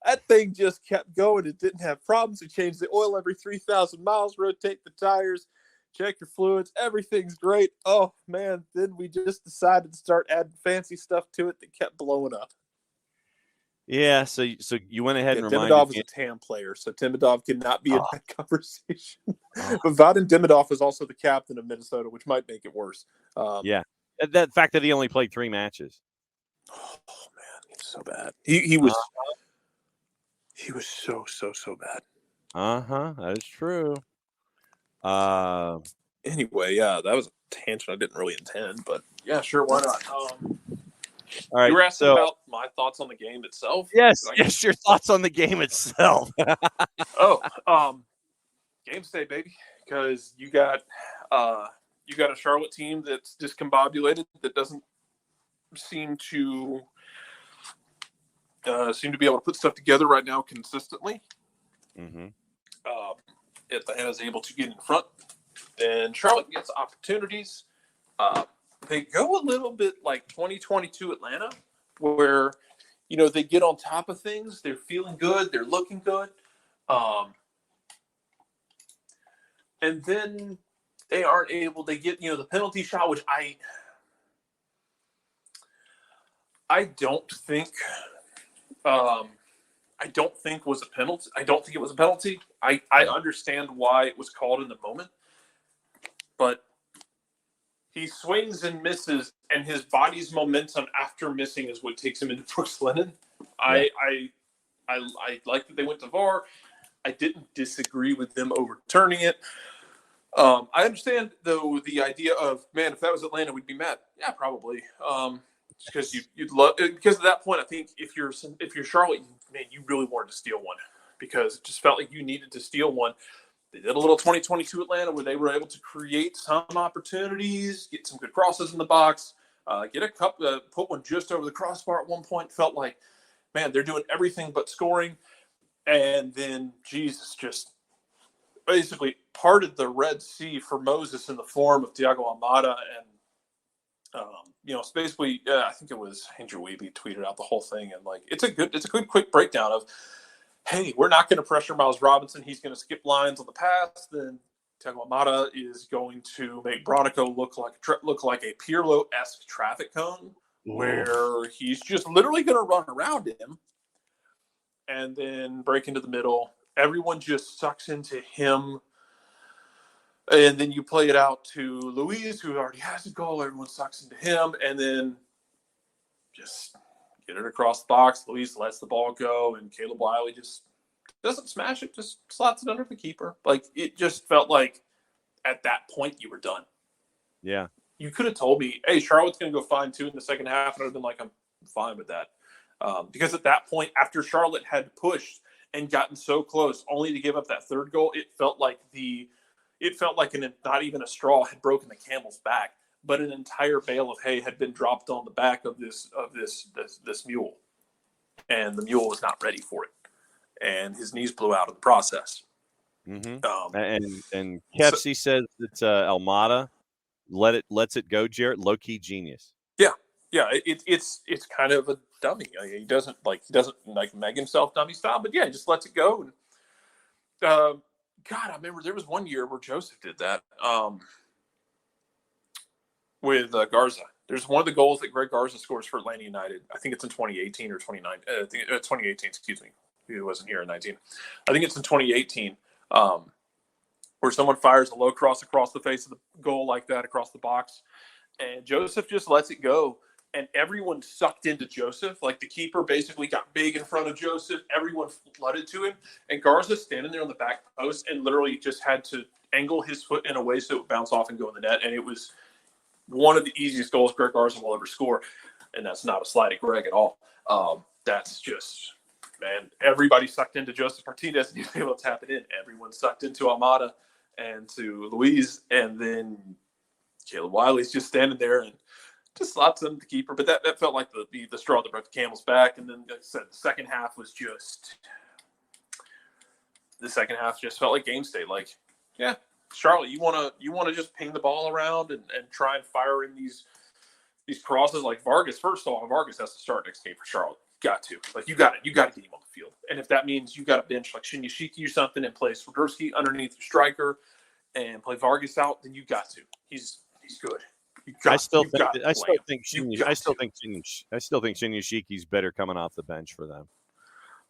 That thing just kept going. It didn't have problems. You change the oil every 3,000 miles, rotate the tires, check your fluids. Everything's great. Oh, man. Then we just decided to start adding fancy stuff to it that kept blowing up. Yeah, so you went ahead and reminded Demidov was a TAM player, so Demidov cannot be in that conversation. But Vadim Demidov is also the captain of Minnesota, which might make it worse. Yeah, that fact that he only played 3 matches. Oh man, he's so bad. He was so bad. That is true. Anyway, yeah, that was a tangent I didn't really intend, but yeah, sure, why not? All right, you were asking about my thoughts on the game itself. Yes, your thoughts on the game itself. Game stay, baby, because you got a Charlotte team that's discombobulated, that doesn't seem to be able to put stuff together right now consistently. Mm-hmm. Atlanta's able to get in front, and Charlotte gets opportunities. They go a little bit like 2022 Atlanta, where they get on top of things. They're feeling good. They're looking good. And then they aren't able to get the penalty shot, which I don't think was a penalty. I don't think it was a penalty. I understand why it was called in the moment, but he swings and misses, and his body's momentum after missing is what takes him into Brooks Lennon. I I like that they went to VAR. I didn't disagree with them overturning it. I understand though the idea of, man, if that was Atlanta, we'd be mad. Yeah, probably. Because you'd love, because at that point, I think if you're Charlotte, man, you really wanted to steal one, because it just felt like you needed to steal one. They did a little 2022 Atlanta where they were able to create some opportunities, get some good crosses in the box, get a cup, put one just over the crossbar at one point. Felt like, man, they're doing everything but scoring. And then Jesus just basically parted the Red Sea for Moses in the form of Thiago Almada. And, it's basically, I think it was Andrew Weeby tweeted out the whole thing. And like, it's a good quick breakdown of, hey, we're not going to pressure Miles Robinson. He's going to skip lines on the pass. Then Thiago Almada is going to make Bronico look like a Pirlo-esque traffic cone, where he's just literally going to run around him and then break into the middle. Everyone just sucks into him. And then you play it out to Luis, who already has a goal. Everyone sucks into him. And then just get it across the box. Luis lets the ball go. And Caleb Wiley just doesn't smash it, just slots it under the keeper. Like, it just felt like at that point you were done. Yeah. You could have told me, hey, Charlotte's going to go find 2 in the second half. And I'd have been like, I'm fine with that. Because at that point, after Charlotte had pushed and gotten so close, only to give up that third goal, it felt like not even a straw had broken the camel's back, but an entire bale of hay had been dropped on the back of this mule, and the mule was not ready for it, and his knees blew out in the process. Mm-hmm. And KFC says it's Almada lets it go. Jarrett, low key genius. Yeah, it's kind of a dummy. He doesn't meg himself dummy style, but yeah, he just lets it go. And God, I remember there was one year where Joseph did that with Garza. There's one of the goals that Greg Garza scores for Atlanta United. I think it's in 2018 or 2019. I think 2018. Excuse me, he wasn't here in 19. I think it's in 2018. Where someone fires a low cross across the face of the goal like that, across the box, and Joseph just lets it go. And everyone sucked into Joseph. Like, the keeper basically got big in front of Joseph. Everyone flooded to him. And Garza standing there on the back post and literally just had to angle his foot in a way so it would bounce off and go in the net. And it was one of the easiest goals Greg Garza will ever score. And that's not a slight at Greg at all. That's just, man, everybody sucked into Joseph Martinez and he was able to tap it in. Everyone sucked into Almada and to Luis. And then Caleb Wiley's just standing there and just slots in the keeper. But that felt like the straw that broke the camel's back. And then, like I said, the second half just felt like game state. Like, yeah, Charlotte, you wanna just ping the ball around and try and fire in these crosses like Vargas. First of all, Vargas has to start next game for Charlotte. Got to. Like, you got to get him on the field. And if that means you got to bench like Shinya Shiki or something and play Swiderski underneath your striker and play Vargas out, then you got to. He's good. I still think Shinya Shiki's better coming off the bench for them.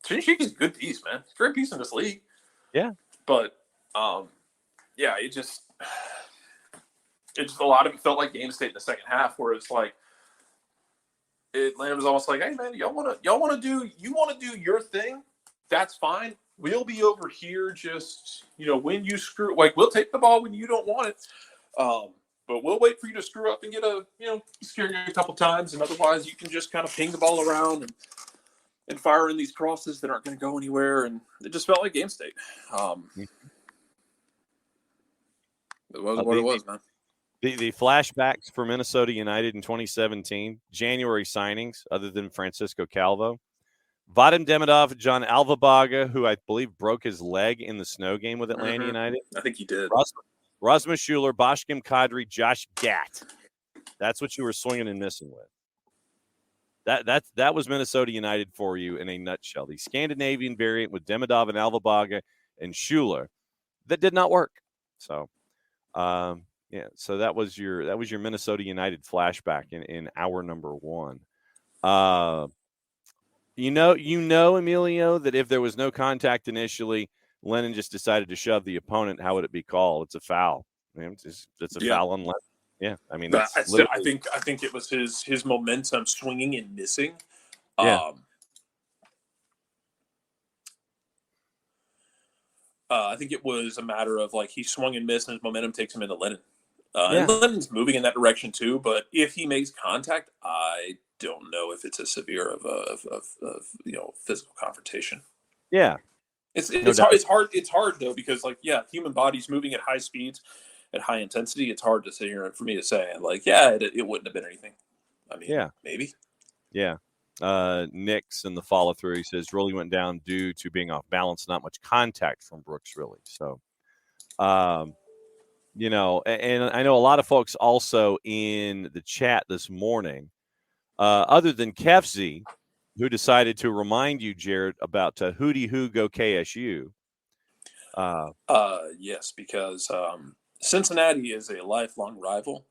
Shinya Shiki's a good piece, man. He's a great piece in this league. Yeah. But yeah, it just a lot of it felt like game state in the second half, where it's like Atlanta was almost like, hey man, you want to do your thing? That's fine. We'll be over here just, when you screw, like, we'll take the ball when you don't want it. But we'll wait for you to screw up and get scare you a couple times, and otherwise you can just kind of ping the ball around and fire in these crosses that aren't going to go anywhere. And it just felt like game state. It was what it was, man. The flashbacks for Minnesota United in 2017, January signings, other than Francisco Calvo, Vadim Demidov, John Alvabaga, who I believe broke his leg in the snow game with Atlanta United. I think he did. Rasmus Schuler, Boshkim Kadri, Josh Gatt. That's what you were swinging and missing with. That was Minnesota United for you in a nutshell. The Scandinavian variant with Demidov and Alvabaga and Schuler that did not work. So, so that was your Minnesota United flashback in hour number one. Emilio, that if there was no contact initially, Lennon just decided to shove the opponent. How would it be called? It's a foul. It's a foul on Lennon. Yeah, I mean, I think it was his momentum swinging and missing. Yeah. I think it was a matter of like he swung and missed, and his momentum takes him into Lennon. Yeah. And Lennon's moving in that direction too, but if he makes contact, I don't know if it's as severe of physical confrontation. Yeah. It's No doubt. hard. It's hard though because like human body's moving at high speeds, at high intensity. It's hard to sit here for me to say like it wouldn't have been anything. I mean, maybe. Yeah. Nick's in the follow through. He says really went down due to being off balance, not much contact from Brooks, really. So, you know, and I know a lot of folks also in the chat this morning, other than Kefzi, who decided to remind you, Jared, about Hootie Who Go KSU. Yes, because Cincinnati is a lifelong rival.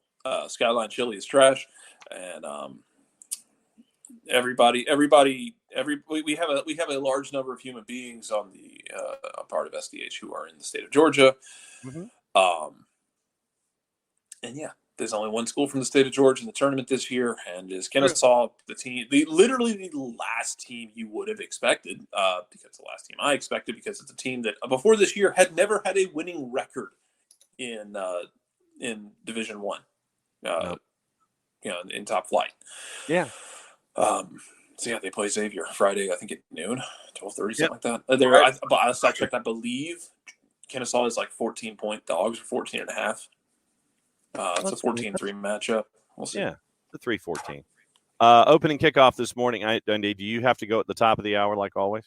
Skyline Chili is trash, and we have a large number of human beings on the part of SDH who are in the state of Georgia. Mm-hmm. And there's only one school from the state of Georgia in the tournament this year, and is Kennesaw the team, literally the last team you would have expected, because the last team I expected, because it's a team that before this year had never had a winning record in Division One, in top flight. Yeah. So they play Xavier Friday, I think at noon, 12:30, something like that. Last I checked, I believe Kennesaw is like 14-point dogs, or 14 and a half. It's a 14-3 matchup. We'll see. Yeah, the 3-14. Opening kickoff this morning. Dundee, do you have to go at the top of the hour like always?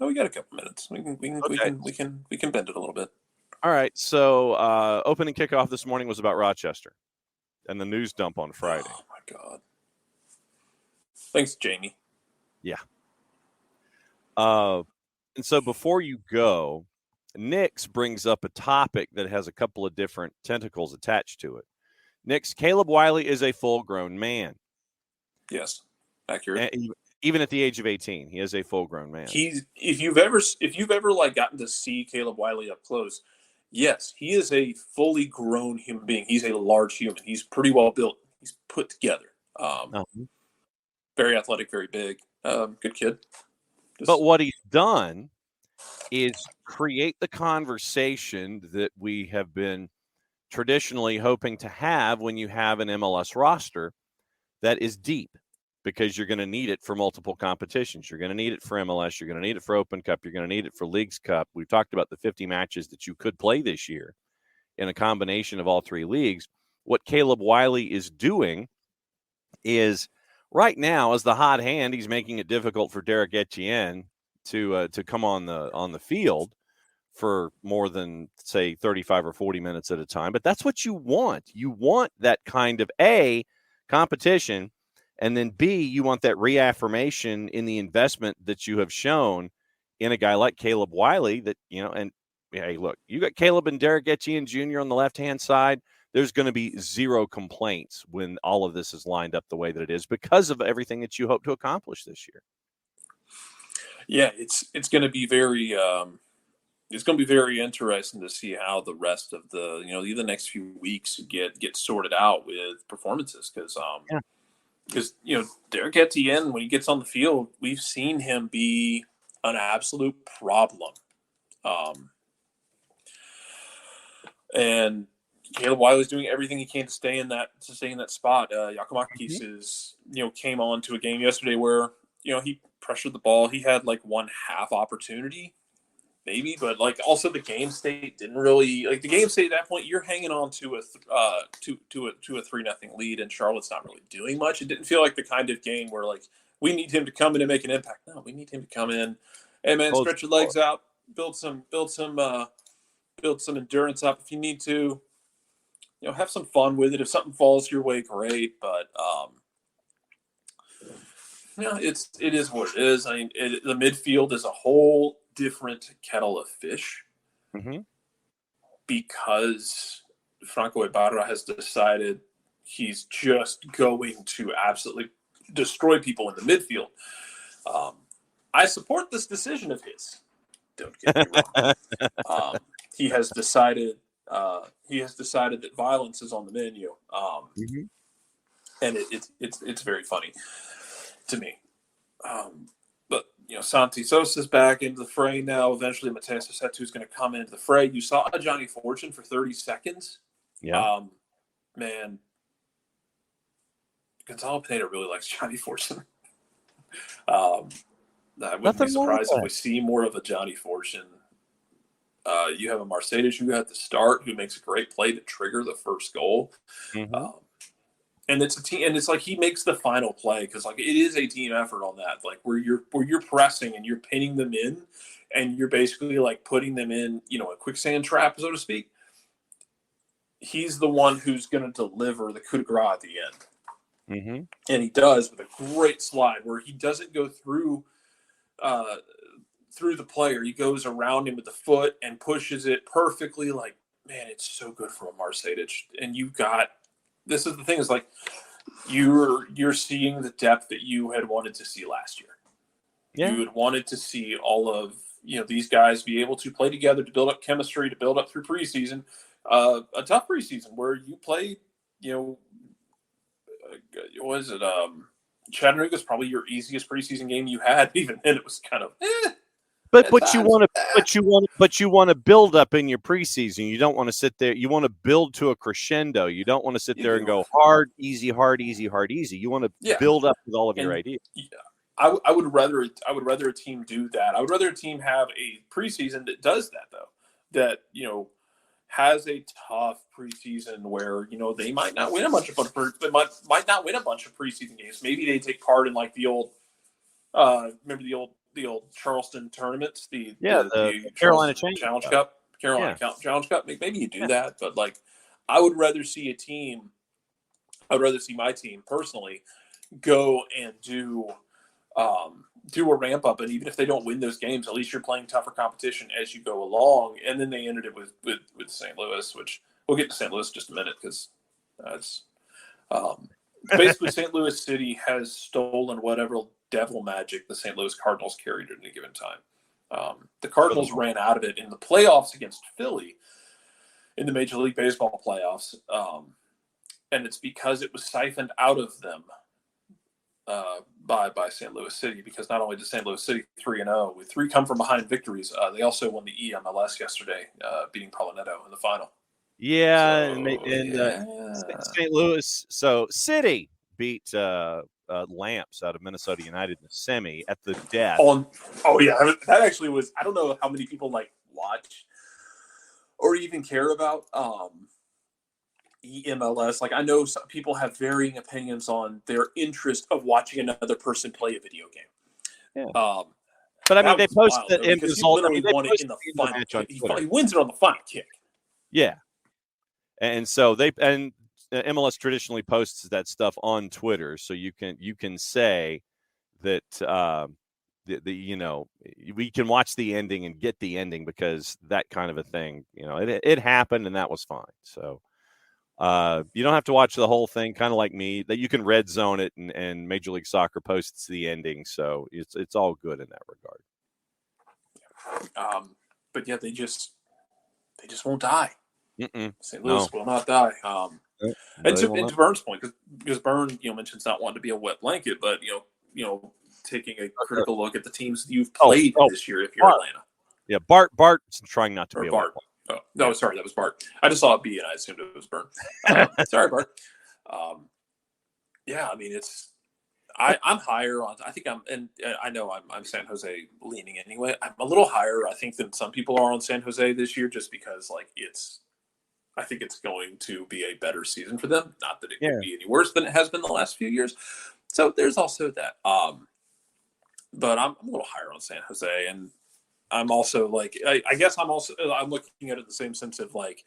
Oh, we got a couple minutes. We can bend it a little bit. All right. So opening kickoff this morning was about Rochester and the news dump on Friday. Oh my God. Thanks, Jamie. Yeah. And so before you go, Nix brings up a topic that has a couple of different tentacles attached to it. Nix, Caleb Wiley is a full-grown man. Yes, accurate. And even at the age of 18, he is a full-grown man. If you've ever like gotten to see Caleb Wiley up close, yes, he is a fully grown human being. He's a large human. He's pretty well built. He's put together. Very athletic, very big. Good kid. But what he's done is create the conversation that we have been traditionally hoping to have when you have an MLS roster that is deep, because you're going to need it for multiple competitions. You're going to need it for MLS. You're going to need it for Open Cup. You're going to need it for Leagues Cup. We've talked about the 50 matches that you could play this year in a combination of all three leagues. What Caleb Wiley is doing is right now, as the hot hand, he's making it difficult for Derek Etienne to come on the field for more than, say, 35 or 40 minutes at a time. But that's what you want. You want that kind of A, competition, and then B, you want that reaffirmation in the investment that you have shown in a guy like Caleb Wiley that, and hey, look, you got Caleb and Derek Etienne Jr. on the left-hand side. There's going to be zero complaints when all of this is lined up the way that it is because of everything that you hope to accomplish this year. Yeah, it's going to be very it's going to be very interesting to see how the rest of the next few weeks get sorted out with performances, because Derek Etienne, when he gets on the field, we've seen him be an absolute problem, and Caleb Wiley's doing everything he can to stay in that spot. Yakumakis came on to a game yesterday where he pressured the ball. He had like one half opportunity, maybe, but like also the game state didn't really like the game state at that point. You're hanging on to a 3-0 lead, and Charlotte's not really doing much. It didn't feel like the kind of game where like we need him to come in and make an impact. No, we need him to come in, hey man, stretch your legs out, build some endurance up if you need to. Have some fun with it. If something falls your way, great. But it is what it is. I mean, the midfield is a whole different kettle of fish, because Franco Ibarra has decided he's just going to absolutely destroy people in the midfield. I support this decision of his. Don't get me wrong. He has decided that violence is on the menu, and it's very funny to me. But Santi Sosa's back into the fray now. Eventually, Mateus Setu is going to come into the fray. You saw Johnny Fortune for 30 seconds. Yeah. Man, Gonzalo Pineda really likes Johnny Fortune. I wouldn't be surprised if we see more of a Johnny Fortune. You have a Mercedes who got the start, who makes a great play to trigger the first goal. Mm-hmm. And it's a team, and it's like he makes the final play because like it is a team effort on that, like where you're pressing and you're pinning them in, and you're basically like putting them in, a quicksand trap, so to speak. He's the one who's going to deliver the coup de grace at the end, and he does with a great slide where he doesn't go through the player. He goes around him with the foot and pushes it perfectly. Like, man, it's so good from a Mercedes, and this is the thing, is like you're seeing the depth that you had wanted to see last year. Yeah. You had wanted to see all of these guys be able to play together, to build up chemistry, to build up through preseason, a tough preseason where you played, what is it? Chattanooga's probably your easiest preseason game you had. Even then, it was kind of. But you want to build up in your preseason. You don't want to sit there. You want to build to a crescendo. You don't want to sit there and go hard, easy, hard, easy, hard, easy. You want to build up with all of your ideas. I would rather a team do that. I would rather a team have a preseason that does that, though. That has a tough preseason where they might not win a bunch of might not win a bunch of preseason games. Maybe they take part in like the old remember the old Charleston tournaments, the Carolina Challenge Cup, Challenge Cup. Maybe you do that, but like I would rather see my team personally go and do a ramp up, and even if they don't win those games, at least you're playing tougher competition as you go along. And then they ended it with St. Louis, which we'll get to St. Louis in just a minute because that's basically St. Louis City has stolen whatever devil magic the St. Louis Cardinals carried at any given time. The Cardinals ran out of it in the playoffs against Philly in the Major League Baseball playoffs, and it's because it was siphoned out of them by St. Louis City, because not only did St. Louis City 3-0 with 3 come from behind victories, they also won the MLS yesterday, beating Palinetto in the final. Yeah, St. Louis. So City beat Lamps out of Minnesota United in the semi at the death. That actually was. I don't know how many people like watch or even care about MLS. Like I know some people have varying opinions on their interest of watching another person play a video game. Yeah. But I mean, they posted the end result. He won it in the final. He wins it on the final kick. Yeah. And so MLS traditionally posts that stuff on Twitter, so you can say that we can watch the ending and get the ending because that kind of a thing, it happened and that was fine. So you don't have to watch the whole thing, kind of like me, that you can red zone it and Major League Soccer posts the ending, so it's all good in that regard. But yeah, they just won't die. St. Louis will not die. And to Byrne's point, because Byrne, mentions not wanting to be a wet blanket, but taking a critical look at the teams you've played this year if you're Atlanta. Yeah, Bart's trying not to be a wet blanket. Oh, no, sorry, that was Bart. I just saw a B and I assumed it was Byrne. Sorry, Bart. Yeah, I mean I'm higher on. I think and I know I'm San Jose leaning anyway. I'm a little higher, I think, than some people are on San Jose this year, just because I think it's going to be a better season for them. Not that it could be any worse than it has been the last few years. So there's also that. But I'm a little higher on San Jose, and I'm also like, I guess I'm looking at it in the same sense of like,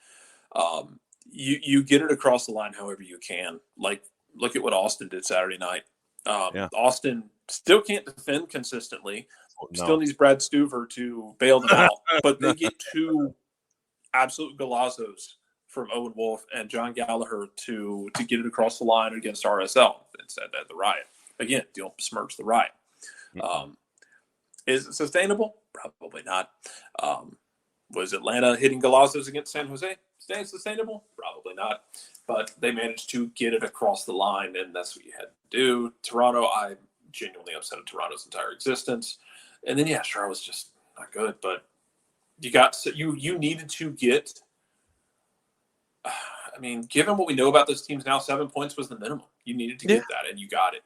you get it across the line however you can. Like, look at what Austin did Saturday night. Austin still can't defend consistently. Still needs Brad Stuver to bail them out, but they get 2 absolute golazos from Owen Wolf and John Gallagher to get it across the line against RSL. It's at the Riot. Again, don't besmirch the Riot. Is it sustainable? Probably not. Was Atlanta hitting golazos against San Jose sustainable? Probably not. But they managed to get it across the line, and that's what you had to do. Toronto, I'm genuinely upset at Toronto's entire existence. And then, yeah, Charlotte's just not good. But you needed to get I mean, given what we know about those teams now, 7 points was the minimum. You needed to get that, and you got it.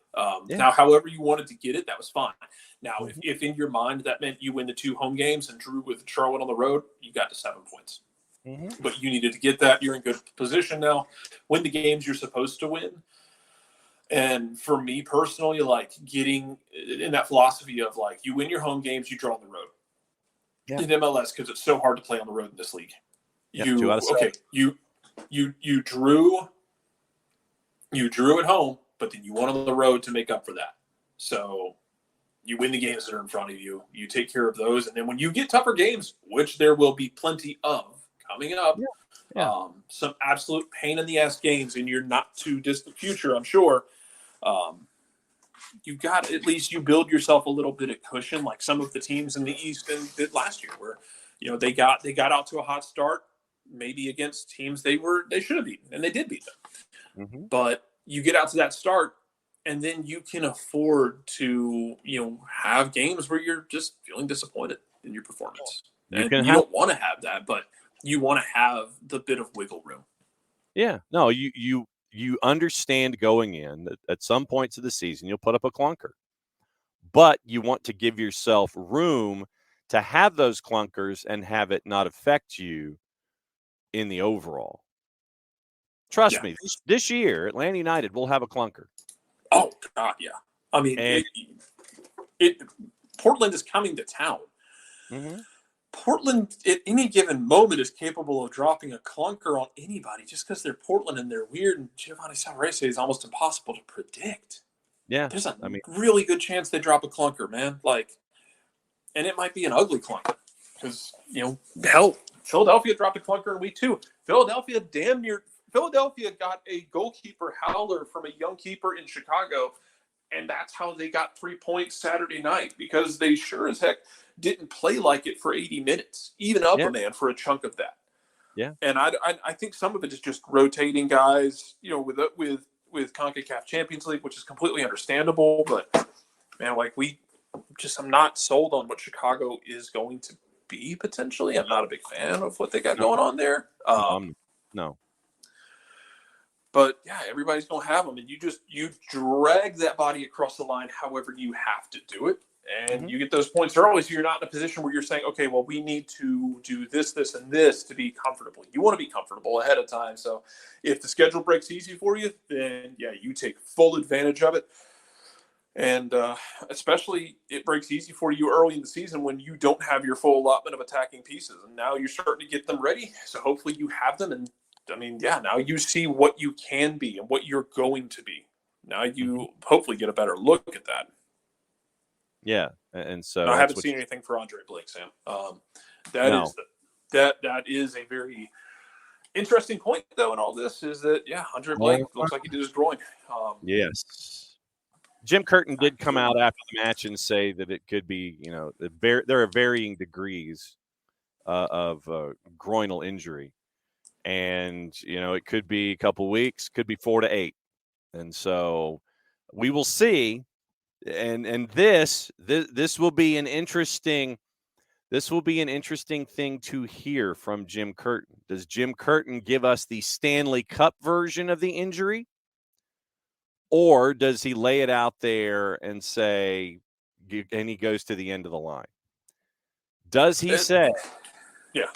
Now, however you wanted to get it, that was fine. Now, if in your mind that meant you win the 2 home games and drew with Charlotte on the road, you got to 7 points. But you needed to get that. You're in good position now. Win the games you're supposed to win. And for me personally, like getting in that philosophy of like you win your home games, you draw on the road. In MLS, because it's so hard to play on the road in this league. You drew at home, but then you won on the road to make up for that. So you win the games that are in front of you. You take care of those, and then when you get tougher games, which there will be plenty of coming up, some absolute pain in the ass games in your not too distant future, I'm sure. You got at least you build yourself a little bit of cushion, like some of the teams in the East did last year, where they got out to a hot start. Maybe against teams they should have beaten, and they did beat them. But you get out to that start, and then you can afford to have games where you're just feeling disappointed in your performance. You don't want to have that, but you want to have the bit of wiggle room. Yeah, no, you understand going in that at some points of the season you'll put up a clunker, but you want to give yourself room to have those clunkers and have it not affect you in the overall. Trust me, this year, Atlanta United will have a clunker. Oh, God, yeah. I mean, Portland is coming to town. Portland, at any given moment, is capable of dropping a clunker on anybody just because they're Portland and they're weird. And Giovanni Salvarez is almost impossible to predict. Yeah. There's a really good chance they drop a clunker, man. And it might be an ugly clunker because, hell, Philadelphia dropped a clunker in week 2. Philadelphia got a goalkeeper howler from a young keeper in Chicago, and that's how they got 3 points Saturday night, because they sure as heck didn't play like it for 80 minutes, even up a man for a chunk of that. Yeah. And I think some of it is just rotating guys, with CONCACAF Champions League, which is completely understandable. But, man, I'm not sold on what Chicago is going to be potentially. I'm not a big fan of what they got going on there. No. But, yeah, everybody's going to have them. And you drag that body across the line however you have to do it. And you get those points early, so you're not in a position where you're saying, okay, well, we need to do this, this, and this to be comfortable. You want to be comfortable ahead of time. So if the schedule breaks easy for you, then, yeah, you take full advantage of it. And especially it breaks easy for you early in the season when you don't have your full allotment of attacking pieces. And now you're starting to get them ready. So hopefully you have them. And, now you see what you can be and what you're going to be. Now you hopefully get a better look at that. Yeah, and so I haven't seen anything for Andre Blake, Sam. That is a very interesting point, though, in all this is that Andre Blake looks like he did his groin. Yes, Jim Curtin did come out after the match and say that it could be, there are varying degrees of groinal injury, and it could be a couple weeks, could be 4 to 8, and so we will see. And this will be an interesting thing to hear from Jim Curtin. Does Jim Curtin give us the Stanley Cup version of the injury, or does he lay it out there and say, and he goes to the end of the line? Does he say? Yeah.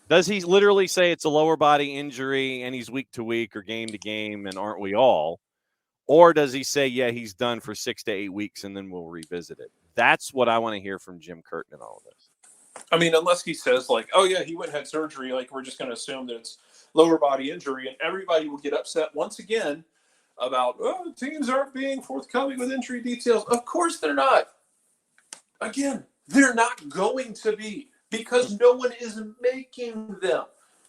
Does he literally say it's a lower body injury and he's week to week or game to game, and aren't we all? Or does he say, yeah, he's done for 6 to 8 weeks and then we'll revisit it? That's what I want to hear from Jim Curtin in all of this. I mean, unless he says, oh, yeah, he went and had surgery, we're just going to assume that it's lower body injury, and everybody will get upset once again about, teams aren't being forthcoming with injury details. Of course they're not. Again, they're not going to be, because no one is making them.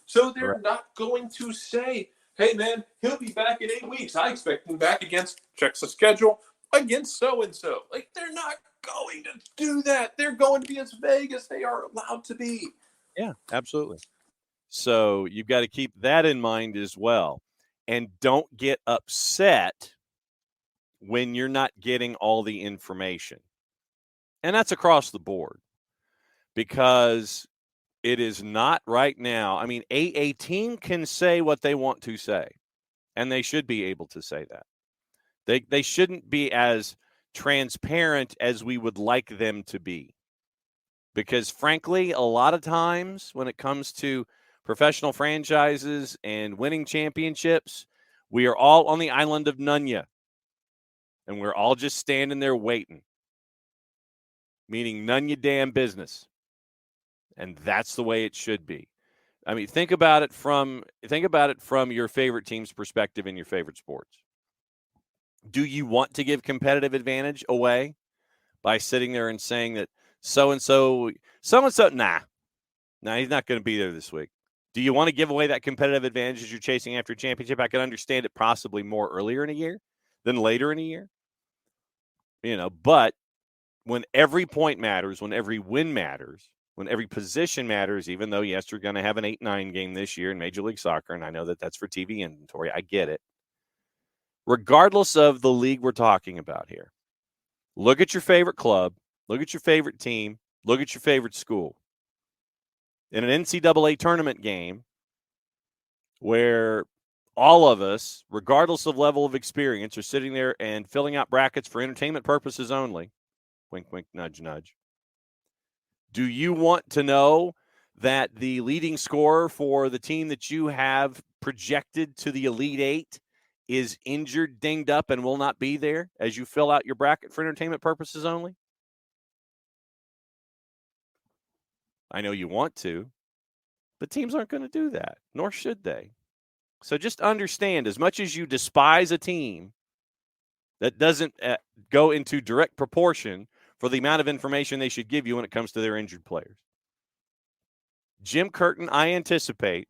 So they're not going to say, hey, man, he'll be back in 8 weeks. I expect him back against, checks the schedule, against so-and-so. They're not going to do that. They're going to be as vague as they are allowed to be. Yeah, absolutely. So you've got to keep that in mind as well. And don't get upset when you're not getting all the information. And that's across the board because it is not right now. I mean, a team can say what they want to say, and they should be able to say that. They shouldn't be as transparent as we would like them to be. Because frankly, a lot of times when it comes to professional franchises and winning championships, we are all on the island of Nunya. And we're all just standing there waiting. Meaning none your damn business. And that's the way it should be. I mean, think about it from your favorite team's perspective in your favorite sports. Do you want to give competitive advantage away by sitting there and saying that so-and-so, nah, he's not going to be there this week? Do you want to give away that competitive advantage as you're chasing after a championship? I can understand it possibly more earlier in a year than later in a year. But when every point matters, when every win matters, when every position matters, even though, yes, you're going to have an 8-9 game this year in Major League Soccer, and I know that that's for TV inventory. I get it. Regardless of the league we're talking about here, look at your favorite club, look at your favorite team, look at your favorite school. In an NCAA tournament game where all of us, regardless of level of experience, are sitting there and filling out brackets for entertainment purposes only, wink, wink, nudge, nudge. Do you want to know that the leading scorer for the team that you have projected to the Elite Eight is injured, dinged up, and will not be there as you fill out your bracket for entertainment purposes only? I know you want to, but teams aren't going to do that, nor should they. So just understand, as much as you despise a team that doesn't go into direct proportion for the amount of information they should give you when it comes to their injured players. Jim Curtin, I anticipate,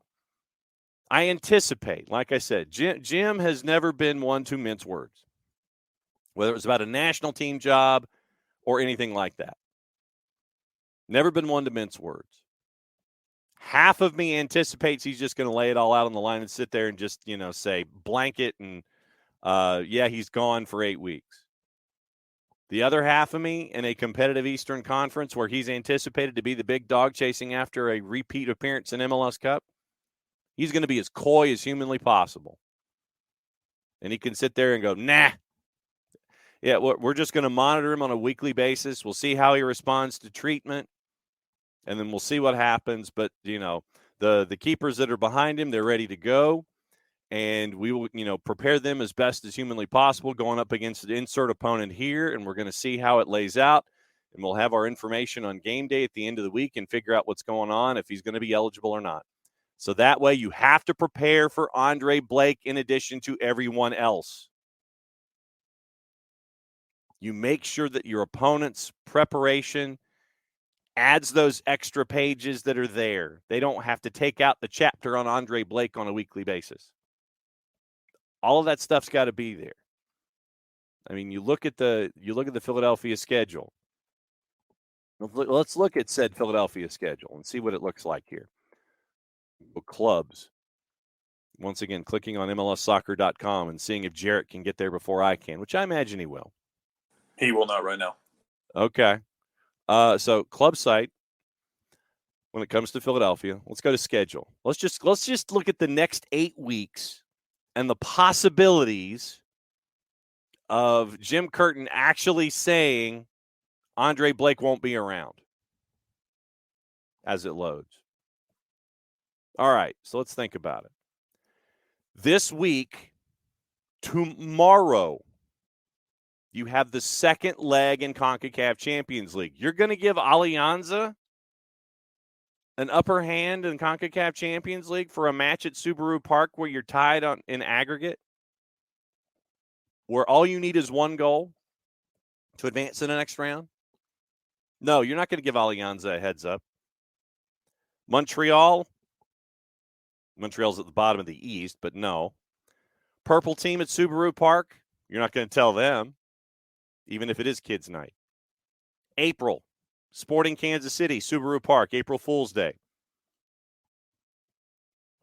like I said, Jim has never been one to mince words, whether it was about a national team job or anything like that. Never been one to mince words. Half of me anticipates he's just going to lay it all out on the line and sit there and just, say blanket and, he's gone for 8 weeks. The other half of me in a competitive Eastern Conference where he's anticipated to be the big dog chasing after a repeat appearance in MLS Cup, he's going to be as coy as humanly possible. And he can sit there and go, nah. Yeah, we're just going to monitor him on a weekly basis. We'll see how he responds to treatment, and then we'll see what happens. But, the keepers that are behind him, they're ready to go. And we will, prepare them as best as humanly possible going up against the insert opponent here, and we're going to see how it lays out. And we'll have our information on game day at the end of the week and figure out what's going on, if he's going to be eligible or not. So that way you have to prepare for Andre Blake in addition to everyone else. You make sure that your opponent's preparation adds those extra pages that are there. They don't have to take out the chapter on Andre Blake on a weekly basis. All of that stuff's got to be there. I mean, you look at the Philadelphia schedule. Let's look at said Philadelphia schedule and see what it looks like here. Clubs. Once again, clicking on MLSsoccer.com and seeing if Jarrett can get there before I can, which I imagine he will. He will not right now. Okay. So club site, when it comes to Philadelphia, let's go to schedule. Let's just look at the next 8 weeks and the possibilities of Jim Curtin actually saying Andre Blake won't be around as it loads. All right, so let's think about it. This week, tomorrow, you have the second leg in CONCACAF Champions League. You're going to give Alianza an upper hand in CONCACAF Champions League for a match at Subaru Park where you're tied in aggregate, where all you need is one goal to advance in the next round? No, you're not going to give Alianza a heads up. Montreal's at the bottom of the East, but no. Purple team at Subaru Park, you're not going to tell them, even if it is kids' night. April, Sporting Kansas City, Subaru Park, April Fool's Day.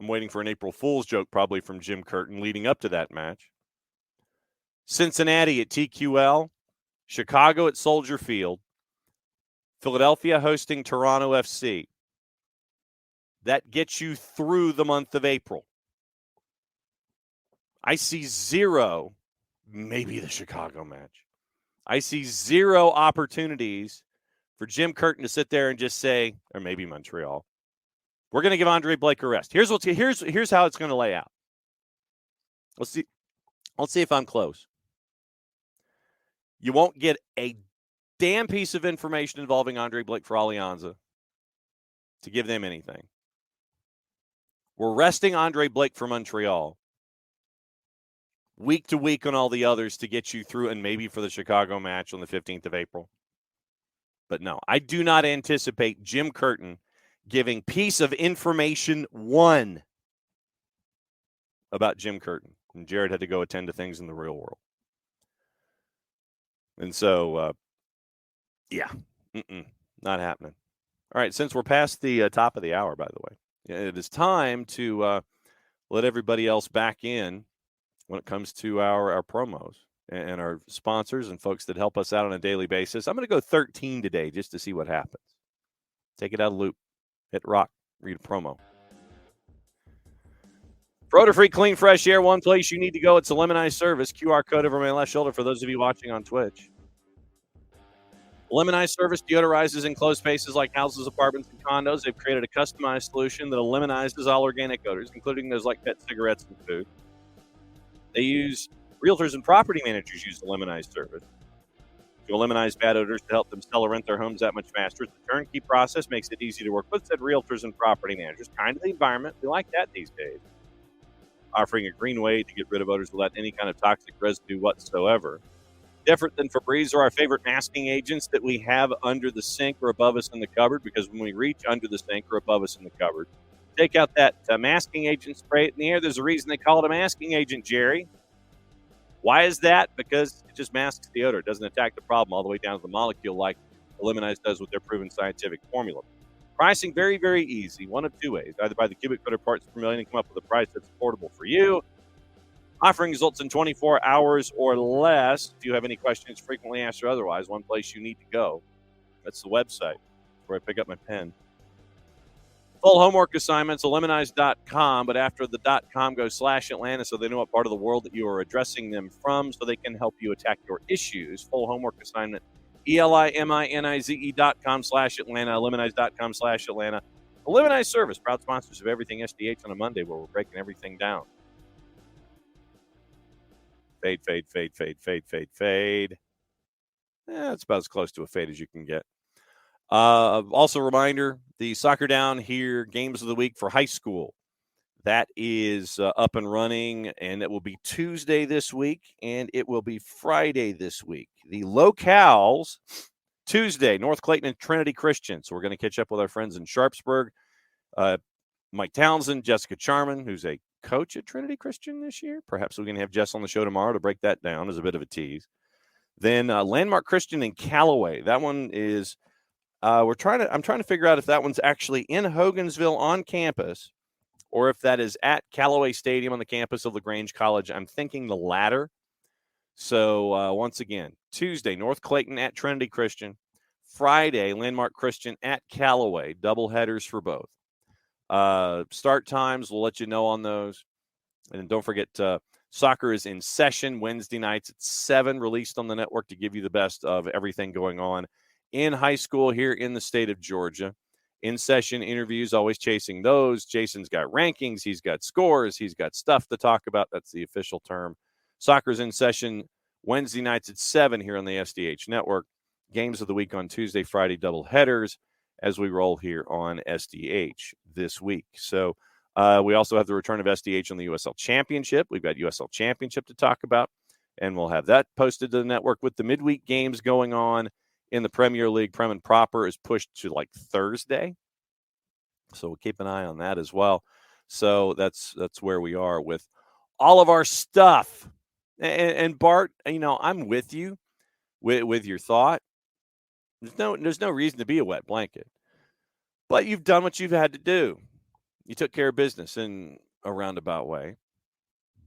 I'm waiting for an April Fool's joke probably from Jim Curtin leading up to that match. Cincinnati at TQL, Chicago at Soldier Field, Philadelphia hosting Toronto FC. That gets you through the month of April. I see zero, maybe the Chicago match. I see zero opportunities for Jim Curtin to sit there and just say, or maybe Montreal, we're going to give Andre Blake a rest. Here's how it's going to lay out. Let's see if I'm close. You won't get a damn piece of information involving Andre Blake for Alianza to give them anything. We're resting Andre Blake for Montreal week to week on all the others to get you through, and maybe for the Chicago match on the 15th of April. But no, I do not anticipate Jim Curtin giving piece of information one about Jim Curtin. And Jared had to go attend to things in the real world. And so, not happening. All right, since we're past the top of the hour, by the way, it is time to let everybody else back in when it comes to our promos and our sponsors and folks that help us out on a daily basis. I'm going to go 13 today just to see what happens. Take it out of the loop. Hit rock. Read a promo. Rotor-free, clean, fresh air. One place you need to go. It's a Lemonize service. QR code over my left shoulder for those of you watching on Twitch. Lemonize service deodorizes enclosed spaces like houses, apartments, and condos. They've created a customized solution that eliminizes all organic odors, including those like pet cigarettes and food. They use realtors and property managers use the Lemonize service to eliminate bad odors to help them sell or rent their homes that much faster. The turnkey process makes it easy to work with, said realtors and property managers. Kind of the environment. We like that these days. Offering a green way to get rid of odors without any kind of toxic residue whatsoever. Different than Febreze or our favorite masking agents that we have under the sink or above us in the cupboard, because when we reach under the sink or above us in the cupboard, take out that masking agent, spray it in the air. There's a reason they call it a masking agent, Jerry. Why is that? Because it just masks the odor. It doesn't attack the problem all the way down to the molecule like Lemonize does with their proven scientific formula. Pricing very, very easy. One of two ways. Either buy the cubic foot or parts per million and come up with a price that's affordable for you. Offering results in 24 hours or less. If you have any questions, frequently asked or otherwise, one place you need to go. That's the website where I pick up my pen. Full homework assignments, lemonize.com, but after the .com goes /Atlanta so they know what part of the world that you are addressing them from so they can help you attack your issues. Full homework assignment, ELIMINIZE.com /Atlanta, lemonize.com /Atlanta. The Lemonize service, proud sponsors of Everything SDH on a Monday where we're breaking everything down. Fade, fade, fade, fade, fade, fade, fade. It's about as close to a fade as you can get. Also, reminder, the Soccer Down Here Games of the Week for high school. That is up and running, and it will be Tuesday this week, and it will be Friday this week. The locales, Tuesday, North Clayton and Trinity Christian. So we're going to catch up with our friends in Sharpsburg. Mike Townsend, Jessica Charman, who's a coach at Trinity Christian this year. Perhaps we can have Jess on the show tomorrow to break that down as a bit of a tease. Then Landmark Christian in Callaway. That one is I'm trying to figure out if that one's actually in Hogansville on campus or if that is at Callaway Stadium on the campus of LaGrange College. I'm thinking the latter. So once again, Tuesday, North Clayton at Trinity Christian. Friday, Landmark Christian at Callaway. Double headers for both. Start times, we'll let you know on those. And don't forget, soccer is in session Wednesday nights at 7, released on the network to give you the best of everything going on in high school here in the state of Georgia. In session interviews, always chasing those. Jason's got rankings. He's got scores. He's got stuff to talk about. That's the official term. Soccer's in session Wednesday nights at 7 here on the SDH network. Games of the week on Tuesday, Friday, double headers as we roll here on SDH this week. So we also have the return of SDH on the USL Championship. We've got USL Championship to talk about, and we'll have that posted to the network with the midweek games going on in the Premier League. Prem and Proper is pushed to like Thursday, so we'll keep an eye on that as well. So that's where we are with all of our stuff. And Bart, I'm with you with your thought. There's no reason to be a wet blanket, but you've done what you've had to do. You took care of business in a roundabout way,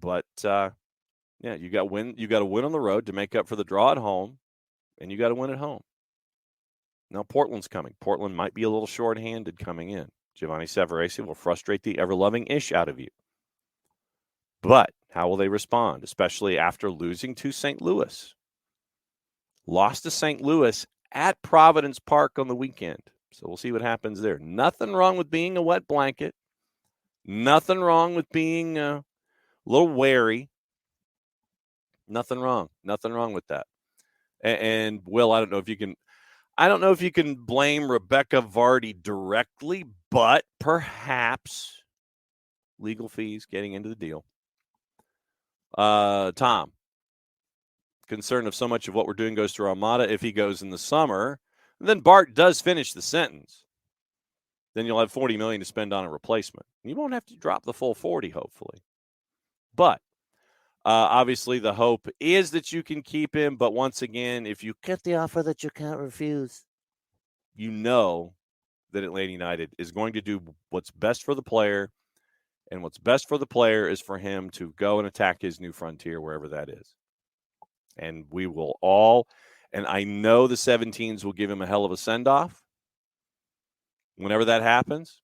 but you got win. You got to win on the road to make up for the draw at home, and you got to win at home. Now, Portland's coming. Portland might be a little short-handed coming in. Giovanni Savarese will frustrate the ever-loving ish out of you. But how will they respond, especially after losing to St. Louis? Lost to St. Louis at Providence Park on the weekend. So we'll see what happens there. Nothing wrong with being a wet blanket. Nothing wrong with being a little wary. Nothing wrong. Nothing wrong with that. And Will, I don't know if you can blame Rebecca Vardy directly, but perhaps legal fees getting into the deal. Tom, concerned if so much of what we're doing goes to Armada if he goes in the summer, then Bart does finish the sentence. Then you'll have $40 million to spend on a replacement. You won't have to drop the full 40, hopefully. But obviously the hope is that you can keep him. But once again, if you get the offer that you can't refuse, you know that Atlanta United is going to do what's best for the player. And what's best for the player is for him to go and attack his new frontier, wherever that is. And we will all, and I know the 17s will give him a hell of a send-off. Whenever that happens,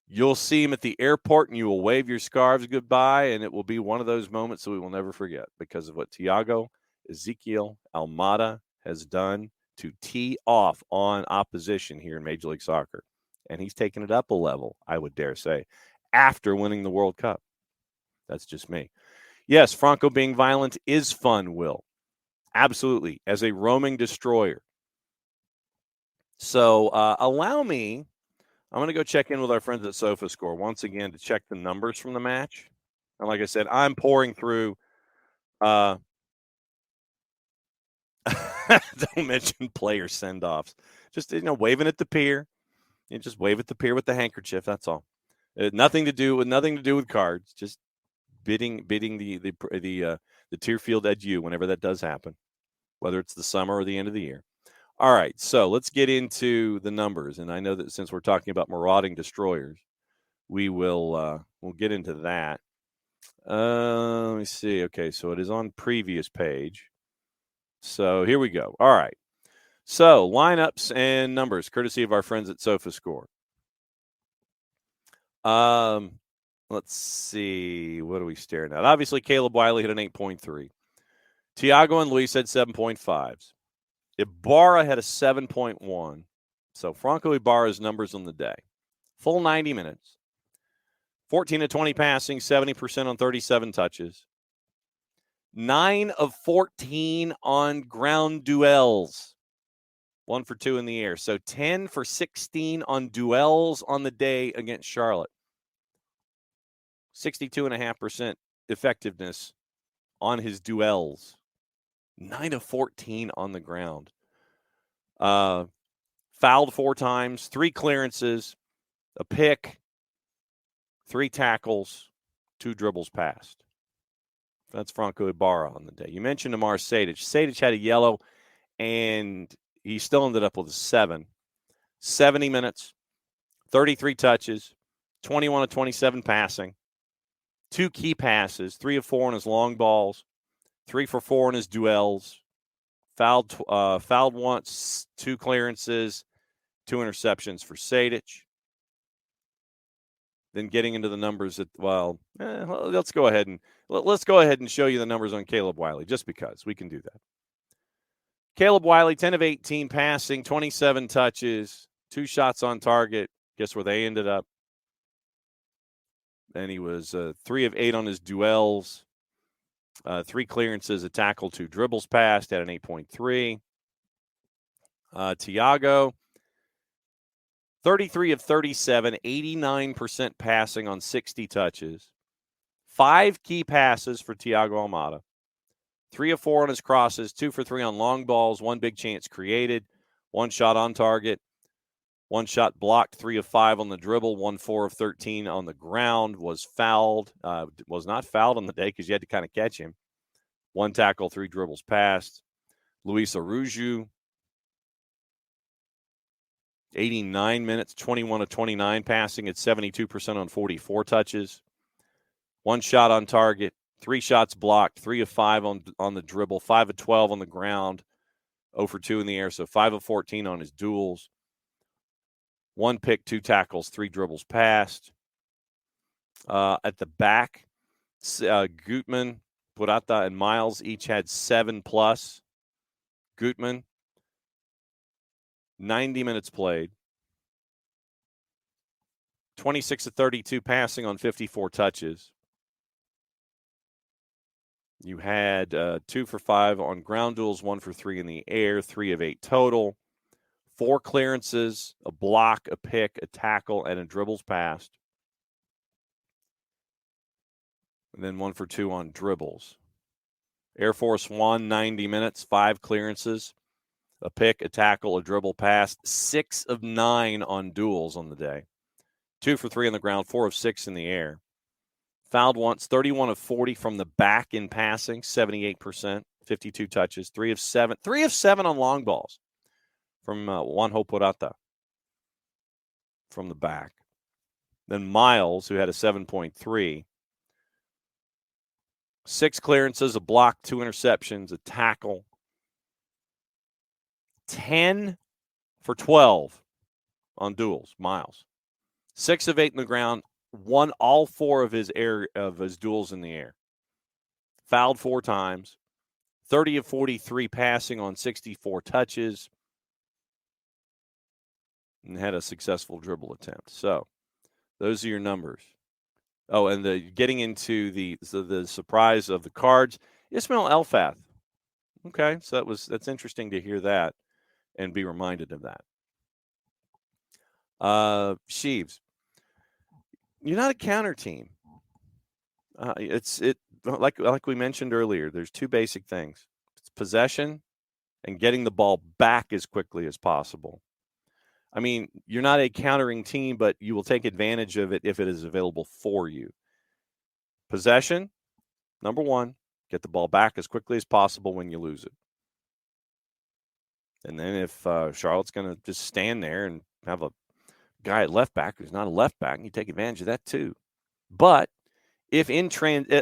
you'll see him at the airport and you will wave your scarves goodbye, and it will be one of those moments that we will never forget because of what Thiago Ezequiel Almada has done to tee off on opposition here in Major League Soccer. And he's taken it up a level, I would dare say, after winning the World Cup. That's just me. Yes, Franco being violent is fun, Will. Absolutely, as a roaming destroyer. So allow me, I'm going to go check in with our friends at SofaScore once again to check the numbers from the match. And like I said, I'm pouring through. Don't mention player send-offs. Just, waving at the pier. You just wave at the pier with the handkerchief. That's all. Nothing to do with cards. Just bidding the Tearfield adieu whenever that does happen, whether it's the summer or the end of the year. All right, so let's get into the numbers. And I know that since we're talking about marauding destroyers, we'll get into that. Let me see. Okay, so it is on previous page. So here we go. All right. So lineups and numbers, courtesy of our friends at SofaScore. Let's see. What are we staring at? Obviously, Caleb Wiley hit an 8.3. Thiago and Luis had 7.5s. Ibarra had a 7.1. So Franco Ibarra's numbers on the day. Full 90 minutes. 14 of 20 passing, 70% on 37 touches. 9 of 14 on ground duels. 1 for 2 in the air. So 10 for 16 on duels on the day against Charlotte. 62.5% effectiveness on his duels. 9 of 14 on the ground. Fouled 4 times, 3 clearances, a pick, 3 tackles, 2 dribbles passed. That's Franco Ibarra on the day. You mentioned Amar Sejdic. Sejdic had a yellow, and he still ended up with a 7. 70 minutes, 33 touches, 21 of 27 passing, 2 key passes, 3 of 4 on his long balls, 3 for 4 in his duels, fouled once, 2 clearances, 2 interceptions for Sejdic. Then getting into the numbers let's go ahead and show you the numbers on Caleb Wiley, just because we can do that. Caleb Wiley, 10 of 18 passing, 27 touches, 2 shots on target. Guess where they ended up? And he was 3 of 8 on his duels, 3 clearances, a tackle, 2 dribbles passed, at an 8.3. Thiago, 33 of 37, 89% passing on 60 touches. 5 key passes for Thiago Almada. 3 of 4 on his crosses, 2 for 3 on long balls, 1 big chance created, 1 shot on target, 1 shot blocked, 3 of 5 on the dribble, 1 4 of 13 on the ground, was not fouled on the day because you had to kind of catch him. 1 tackle, 3 dribbles passed. Luis Araujo, 89 minutes, 21 of 29 passing at 72% on 44 touches. 1 shot on target, 3 shots blocked, 3 of 5 on the dribble, 5 of 12 on the ground, 0 for 2 in the air, so 5 of 14 on his duels. 1 pick, 2 tackles, 3 dribbles passed. At the back, Gutman, Purata, and Miles each had 7+. Gutman, 90 minutes played. 26 of 32 passing on 54 touches. You had 2 for 5 on ground duels, 1 for 3 in the air, 3 of 8 total. 4 clearances, a block, a pick, a tackle, and a dribbles passed. And then 1 for 2 on dribbles. Air Force One, 90 minutes, 5 clearances, a pick, a tackle, a dribble pass, 6 of 9 on duels on the day. 2 for 3 on the ground, 4 of 6 in the air. Fouled once, 31 of 40 from the back in passing, 78%, 52 touches, 3 of 7 on long balls from Juanjo Purata from the back. Then Miles, who had a 7.3, 6 clearances, a block, 2 interceptions, a tackle. 10 for 12 on duels, Miles. 6 of 8 in the ground, won all 4 of his duels in the air. Fouled 4 times, 30 of 43 passing on 64 touches, and had a successful dribble attempt. So those are your numbers. Oh, and getting into the surprise of the Cards, Ismail Elfath. Okay, so that's interesting to hear that and be reminded of that. Sheaves, you're not a counter team. Like we mentioned earlier, there's 2 basic things. It's possession and getting the ball back as quickly as possible. I mean, you're not a countering team, but you will take advantage of it if it is available for you. Possession, number 1, get the ball back as quickly as possible when you lose it. And then if Charlotte's going to just stand there and have a guy at left back who's not a left back, you take advantage of that too. But if in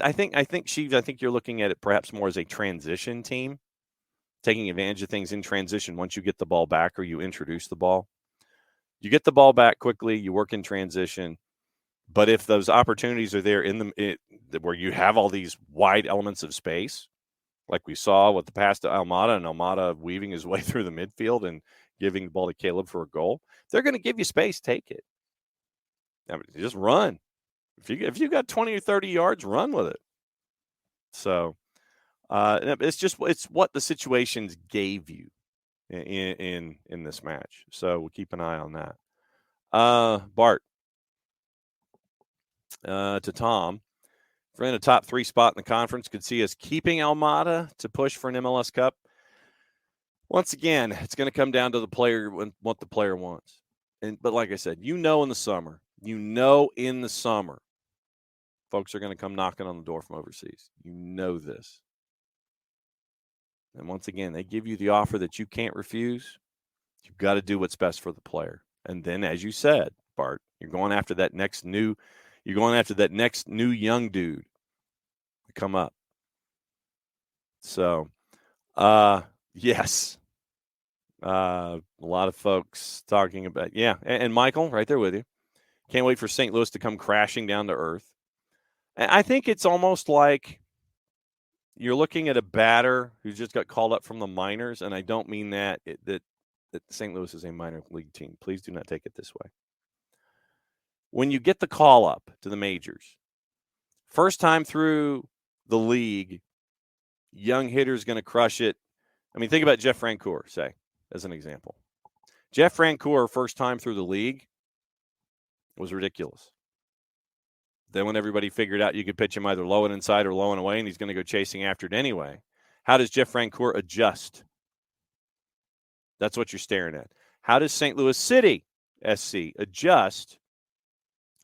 I think you're looking at it perhaps more as a transition team, taking advantage of things in transition once you get the ball back or you introduce the ball. You get the ball back quickly, you work in transition. But if those opportunities are there where you have all these wide elements of space, like we saw with the pass to Almada and Almada weaving his way through the midfield and giving the ball to Caleb for a goal, they're going to give you space, take it. I mean, just run. If you got 20 or 30 yards, run with it. So it's what the situations gave you in this match. So we'll keep an eye on that. Bart, to Tom, if we're in a top 3 spot in the conference, could see us keeping Almada to push for an MLS Cup. Once again, it's going to come down to the player, what the player wants. But like I said, in the summer, folks are going to come knocking on the door from overseas. You know this. And once again, they give you the offer that you can't refuse. You've got to do what's best for the player. And then, as you said, Bart, you're going after that next new young dude to come up. So, yes. A lot of folks talking about, and Michael, right there with you. Can't wait for St. Louis to come crashing down to earth. And I think it's almost like you're looking at a batter who just got called up from the minors, and I don't mean that St. Louis is a minor league team. Please do not take it this way. When you get the call up to the majors, first time through the league, young hitter's going to crush it. I mean, think about Jeff Francoeur, say, as an example. Jeff Francoeur, first time through the league, was ridiculous. Then when everybody figured out you could pitch him either low and inside or low and away, and he's going to go chasing after it anyway, how does Jeff Francoeur adjust? That's what you're staring at. How does St. Louis City SC adjust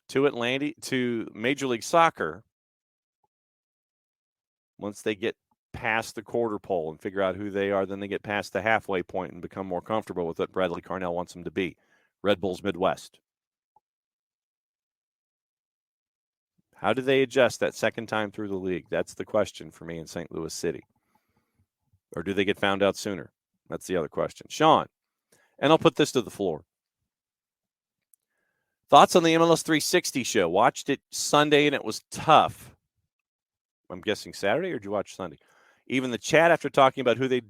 to Major League Soccer once they get past the quarter pole and figure out who they are? Then they get past the halfway point and become more comfortable with what Bradley Carnell wants them to be. Red Bulls Midwest. How do they adjust that second time through the league? That's the question for me in St. Louis City. Or do they get found out sooner? That's the other question. Sean, and I'll put this to the floor. Thoughts on the MLS 360 show? Watched it Sunday, and it was tough. I'm guessing Saturday, or did you watch Sunday? Even the chat after talking about who they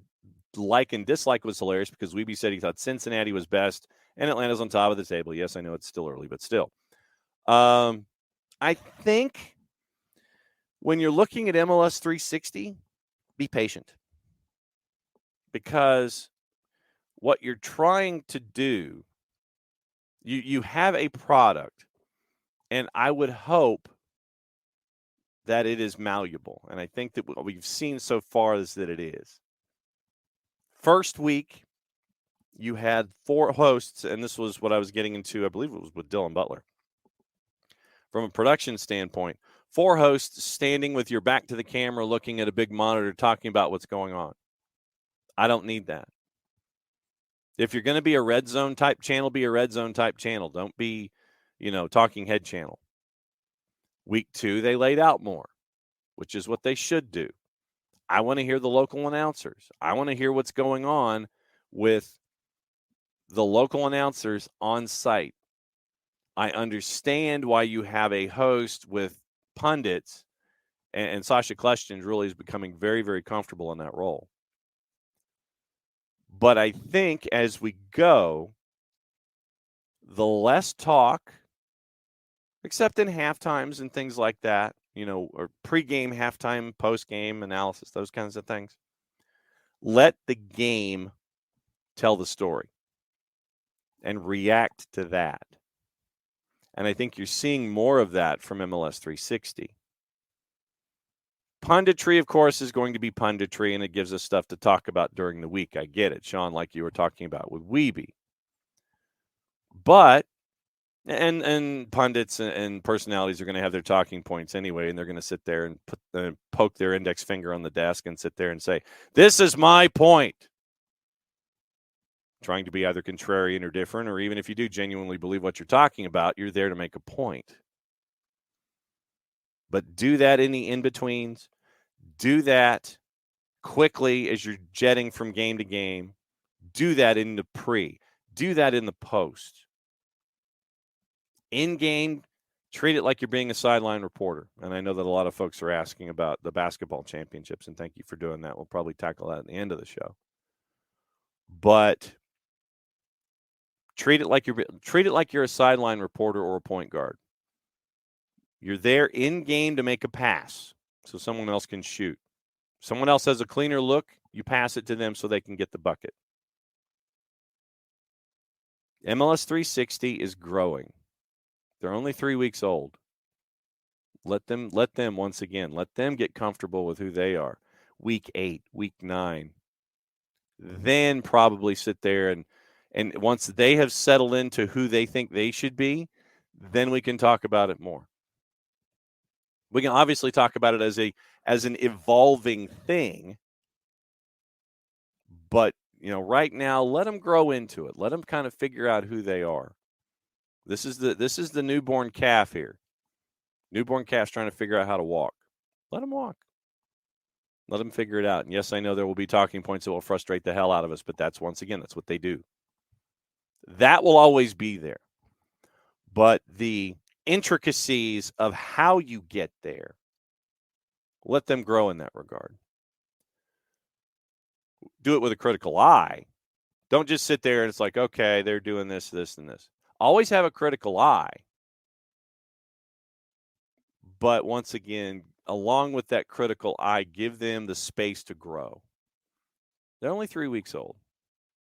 like and dislike was hilarious because Weeby said he thought Cincinnati was best and Atlanta's on top of the table. Yes, I know it's still early, but still. I think when you're looking at MLS 360, be patient. Because what you're trying to do, you have a product, and I would hope that it is malleable. And I think that what we've seen so far is that it is. First week, you had 4 hosts, and this was what I was getting into, I believe it was with Dylan Butler. From a production standpoint, 4 hosts standing with your back to the camera, looking at a big monitor, talking about what's going on. I don't need that. If you're going to be a red zone type channel, be a red zone type channel. Don't be, talking head channel. Week 2, they laid out more, which is what they should do. I want to hear the local announcers. I want to hear what's going on with the local announcers on site. I understand why you have a host with pundits, and Sasha Kleshtin really is becoming very, very comfortable in that role. But I think as we go, the less talk, except in halftimes and things like that, or pregame, halftime, postgame analysis, those kinds of things. Let the game tell the story and react to that. And I think you're seeing more of that from MLS 360. Punditry, of course, is going to be punditry, and it gives us stuff to talk about during the week. I get it, Sean, like you were talking about with Weeby. But, and pundits and personalities are going to have their talking points anyway, and they're going to sit there and poke their index finger on the desk and sit there and say, this is my point. Trying to be either contrarian or different, or even if you do genuinely believe what you're talking about, you're there to make a point. But do that in the in-betweens. Do that quickly as you're jetting from game to game. Do that in the pre. Do that in the post. In-game, treat it like you're being a sideline reporter. And I know that a lot of folks are asking about the basketball championships, and thank you for doing that. We'll probably tackle that at the end of the show. But treat it like you're a sideline reporter or a point guard. You're there in game to make a pass so someone else can shoot. Someone else has a cleaner look, you pass it to them so they can get the bucket. MLS 360 is growing. They're only 3 weeks old. Let them once again, let them get comfortable with who they are. Week 8, week 9. Then probably sit there and once they have settled into who they think they should be, then we can talk about it more. We can obviously talk about it as an evolving thing, but right now, let them grow into it. Let them kind of figure out who they are. This is the newborn calf here. Newborn calf's trying to figure out how to walk. Let them walk. Let them figure it out. And yes, I know there will be talking points that will frustrate the hell out of us, but that's what they do. That will always be there. But the intricacies of how you get there, let them grow in that regard. Do it with a critical eye. Don't just sit there and it's like, okay, they're doing this, this, and this. Always have a critical eye. But once again, along with that critical eye, give them the space to grow. They're only 3 weeks old.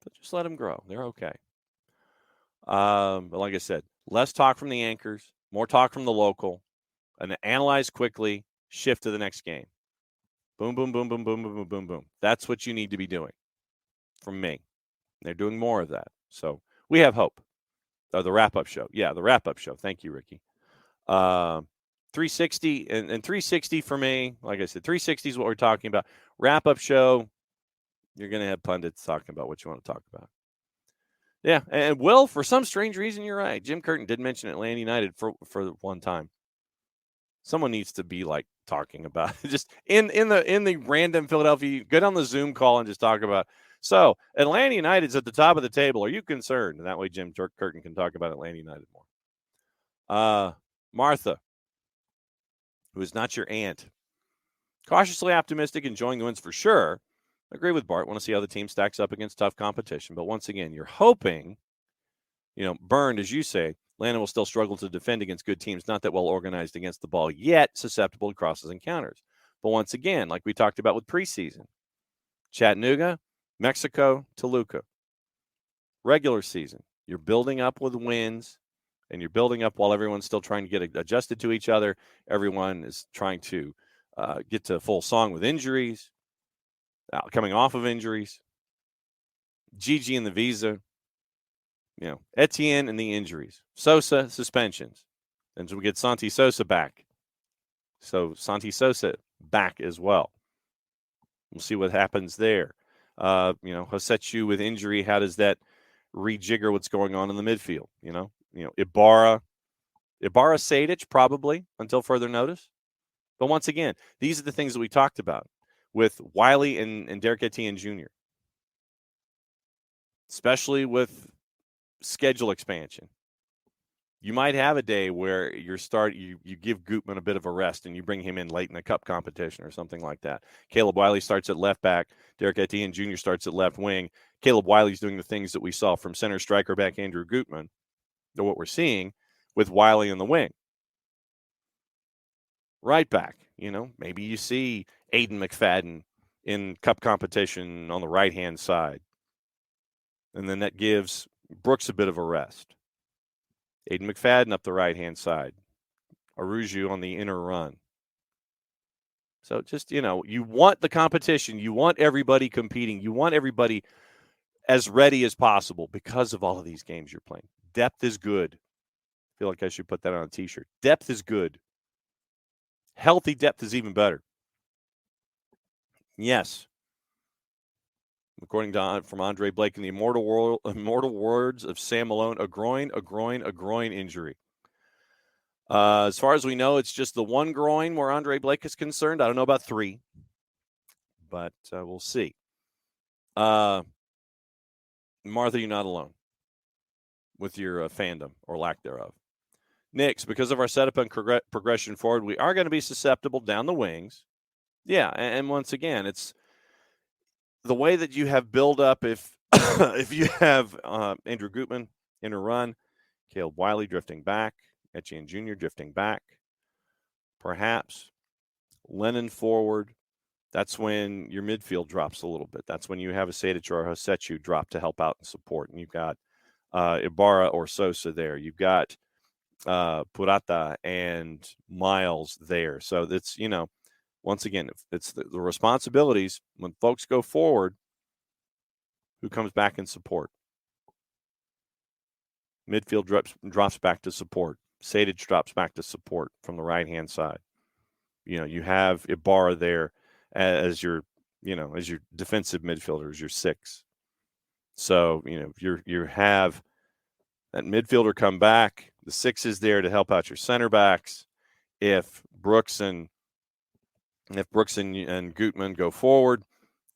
But just let them grow. They're okay. But like I said, less talk from the anchors, more talk from the local, and analyze quickly, shift to the next game. Boom, boom, boom, boom, boom, boom, boom, boom, boom. That's what you need to be doing from me. They're doing more of that. So we have hope. The wrap-up show. Yeah, the wrap-up show. Thank you, Ricky. 360 and 360 for me, like I said, 360 is what we're talking about. Wrap-up show, you're going to have pundits talking about what you want to talk about. Yeah, and Will, for some strange reason, you're right. Jim Curtin did mention Atlanta United for one time. Someone needs to be like talking about just in the random Philadelphia. Get on the Zoom call and just talk about So Atlanta United's at the top of the table. Are you concerned? And that way Jim Curtin can talk about Atlanta United more. Martha, who is not your aunt, cautiously optimistic, enjoying the wins for sure. I agree with Bart. Want to see how the team stacks up against tough competition. But once again, you're hoping, burned, as you say, Atlanta will still struggle to defend against good teams, not that well organized against the ball, yet susceptible to crosses and counters. But once again, like we talked about with preseason, Chattanooga, Mexico, Toluca. Regular season, you're building up with wins, and you're building up while everyone's still trying to get adjusted to each other. Everyone is trying to get to full song with injuries, coming off of injuries. Gigi and the visa, Etienne and the injuries. Sosa, suspensions. And so we get Santi Sosa back. So Santi Sosa back as well. We'll see what happens there. Hosechu with injury, how does that rejigger what's going on in the midfield? Ibarra, Sadic probably until further notice. But once again, these are the things that we talked about with Wiley and Derek Etienne Jr., especially with schedule expansion. You might have a day where you give Gutman a bit of a rest and you bring him in late in the cup competition or something like that. Caleb Wiley starts at left back. Derek Etienne Jr. starts at left wing. Caleb Wiley's doing the things that we saw from center striker back Andrew Gutman, or what we're seeing with Wiley in the wing. Right back, maybe you see Aiden McFadden in cup competition on the right-hand side. And then that gives Brooks a bit of a rest. Aiden McFadden up the right-hand side. Aruju on the inner run. So just, you want the competition. You want everybody competing. You want everybody as ready as possible because of all of these games you're playing. Depth is good. I feel like I should put that on a T-shirt. Depth is good. Healthy depth is even better. Yes. According to from Andre Blake in the immortal words of Sam Malone, a groin injury. As far as we know, it's just the one groin where Andre Blake is concerned. I don't know about 3, but we'll see. Martha, you're not alone with your fandom or lack thereof. Knicks, because of our setup and progression forward, we are going to be susceptible down the wings. Yeah, and once again, it's the way that you have build up. If if you have Andrew Gutman in a run, Caleb Wiley drifting back, Etienne Jr. drifting back, perhaps Lennon forward, that's when your midfield drops a little bit. That's when you have a Sadic or a Hosechu drop to help out and support. And you've got Ibarra or Sosa there. You've got Purata and Miles there. So it's, once again, it's the responsibilities when folks go forward, who comes back in support. Midfield drops back to support. Sadic drops back to support from the right-hand side. You have Ibarra there as your defensive midfielder, as your 6. So, you have that midfielder come back. The 6 is there to help out your center backs. If Brooks and Gutman go forward,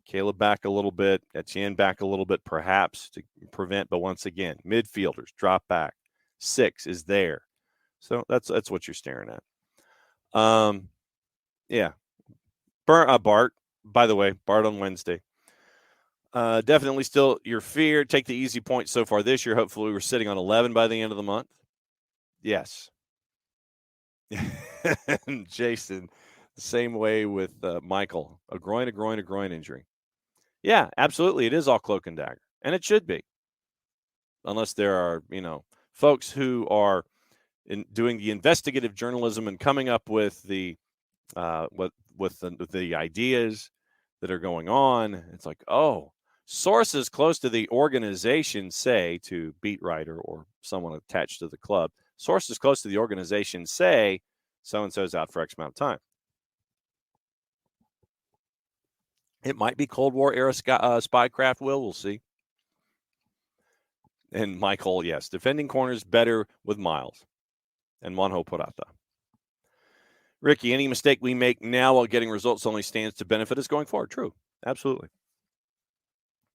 Caleb back a little bit, Etienne back a little bit, perhaps to prevent. But once again, midfielders drop back. 6 is there, so that's what you're staring at. Yeah. Bart. By the way, Bart on Wednesday. Definitely still your fear. Take the easy point so far this year. Hopefully, we're sitting on 11 by the end of the month. Yes. And Jason, the same way with Michael. A groin injury. Yeah, absolutely. It is all cloak and dagger, and it should be, unless there are folks who are doing the investigative journalism and coming up with the the ideas that are going on. It's like, sources close to the organization say, to beat writer or someone attached to the club, sources close to the organization say so-and-so's out for X amount of time. It might be Cold War era spycraft, we'll see. And Michael, yes, defending corners better with Miles and Juanjo Purata. Ricky, any mistake we make now while getting results only stands to benefit us going forward. True. Absolutely.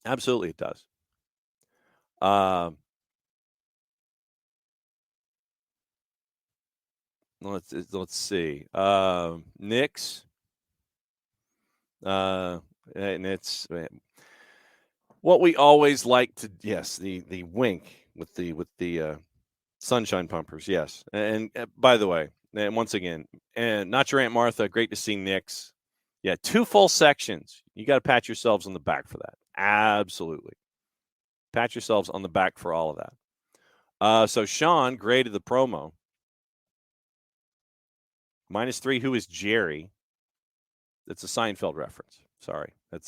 Absolutely, it does. Let's see. Knicks. And it's what we always like to. Yes, the wink with the sunshine pumpers. Yes, and by the way, and once again, and not your Aunt Martha. Great to see Knicks. Yeah, 2 full sections. You got to pat yourselves on the back for that. Absolutely, pat yourselves on the back for all of that. So Sean graded the promo. -3. Who is Jerry? It's a Seinfeld reference. Sorry, that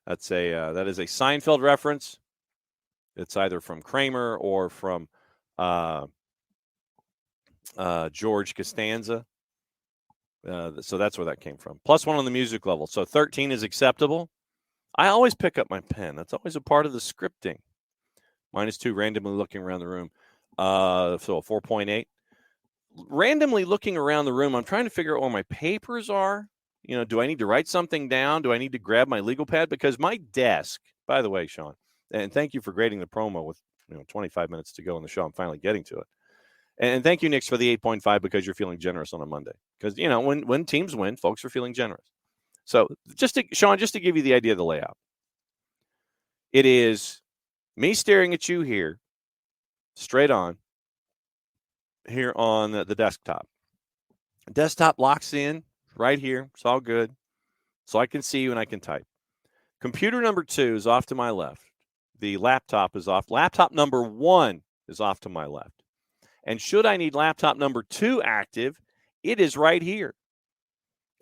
is a Seinfeld reference. It's either from Kramer or from George Costanza. So that's where that came from. +1 on the music level. So 13 is acceptable. I always pick up my pen. That's always a part of the scripting. -2, randomly looking around the room. So a 4.8. Randomly looking around the room, I'm trying to figure out where my papers are. Do I need to write something down? Do I need to grab my legal pad? Because my desk, by the way, Sean, and thank you for grading the promo with 25 minutes to go in the show. I'm finally getting to it. And thank you, Nix, for the 8.5 because you're feeling generous on a Monday. Because, when teams win, folks are feeling generous. So, Sean, just to give you the idea of the layout, it is me staring at you here, straight on, here on the desktop. Desktop locks in right here. It's all good. So I can see you and I can type. Computer number 2 is off to my left. The laptop is off. Laptop number 1 is off to my left. And should I need laptop number 2 active, it is right here.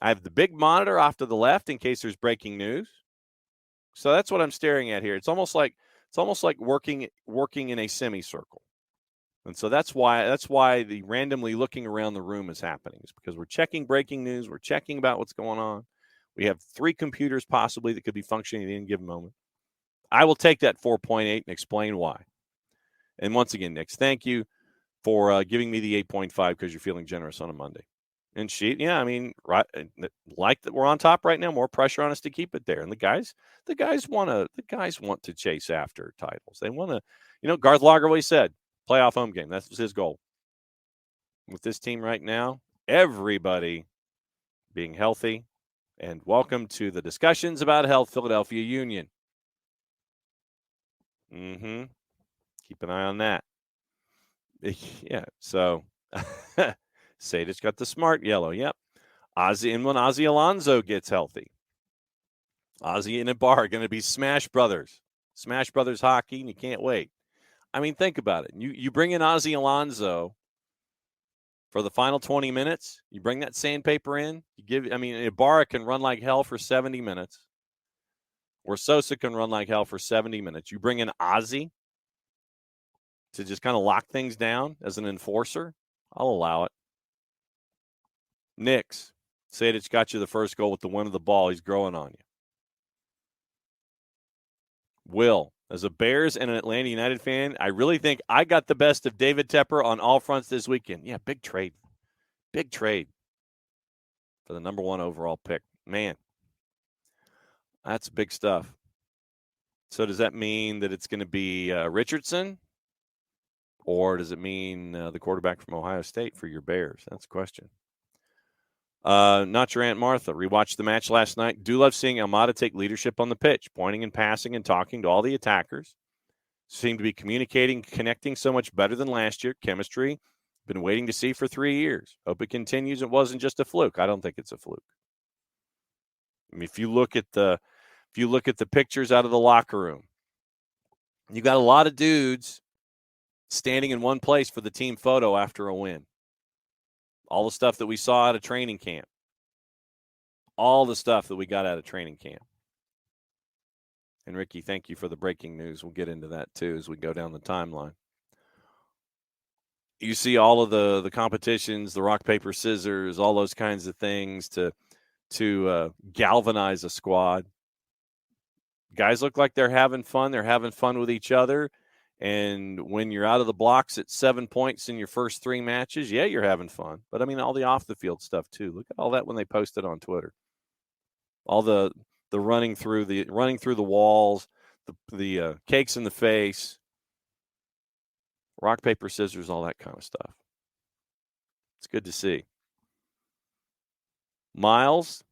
I have the big monitor off to the left in case there's breaking news. So that's what I'm staring at here. It's almost like working in a semicircle. And so that's why the randomly looking around the room is happening. It's because we're checking breaking news, we're checking about what's going on. We have 3 computers possibly that could be functioning at any given moment. I will take that 4.8 and explain why. And once again, Nix, thank you for giving me the 8.5 because you're feeling generous on a Monday. And right, like that we're on top right now. More pressure on us to keep it there. And the guys want to chase after titles. They want to, Garth Lager always said, playoff home game. That was his goal. With this team right now, everybody being healthy. And welcome to the discussions about health, Philadelphia Union. Keep an eye on that. Yeah. So. Sadich got the smart yellow. Yep. And when Ozzie Alonso gets healthy, Ozzie and Ibarra are going to be Smash Brothers hockey, and you can't wait. I mean, think about it. You bring in Ozzie Alonso for the final 20 minutes. You bring that sandpaper in. Ibarra can run like hell for 70 minutes, or Sosa can run like hell for 70 minutes. You bring in Ozzie to just kind of lock things down as an enforcer. I'll allow it. Knicks. Sadich got you the first goal with the win of the ball. He's growing on you. Will, as a Bears and an Atlanta United fan, I really think I got the best of David Tepper on all fronts this weekend. Yeah, big trade. Big trade for the number 1 overall pick. Man, that's big stuff. So does that mean that it's going to be Richardson? Or does it mean the quarterback from Ohio State for your Bears? That's the question. Not your Aunt Martha. Rewatched the match last night. Do love seeing Almada take leadership on the pitch, pointing and passing and talking to all the attackers. Seem to be communicating, connecting so much better than last year. Chemistry. Been waiting to see for 3 years. Hope it continues. It wasn't just a fluke. I don't think it's a fluke. I mean, if you look at the pictures out of the locker room, you got a lot of dudes standing in one place for the team photo after a win. All the stuff that we saw out of training camp. All the stuff that we got out of training camp. And Ricky, thank you for the breaking news. We'll get into that too as we go down the timeline. You see all of the competitions, the rock, paper, scissors, all those kinds of things to galvanize a squad. Guys look like they're having fun. They're having fun with each other. And when you're out of the blocks at 7 points in your first 3 matches, yeah, you're having fun. But, all the off-the-field stuff, too. Look at all that when they post it on Twitter. All the running through the walls, the cakes in the face, rock, paper, scissors, all that kind of stuff. It's good to see. Miles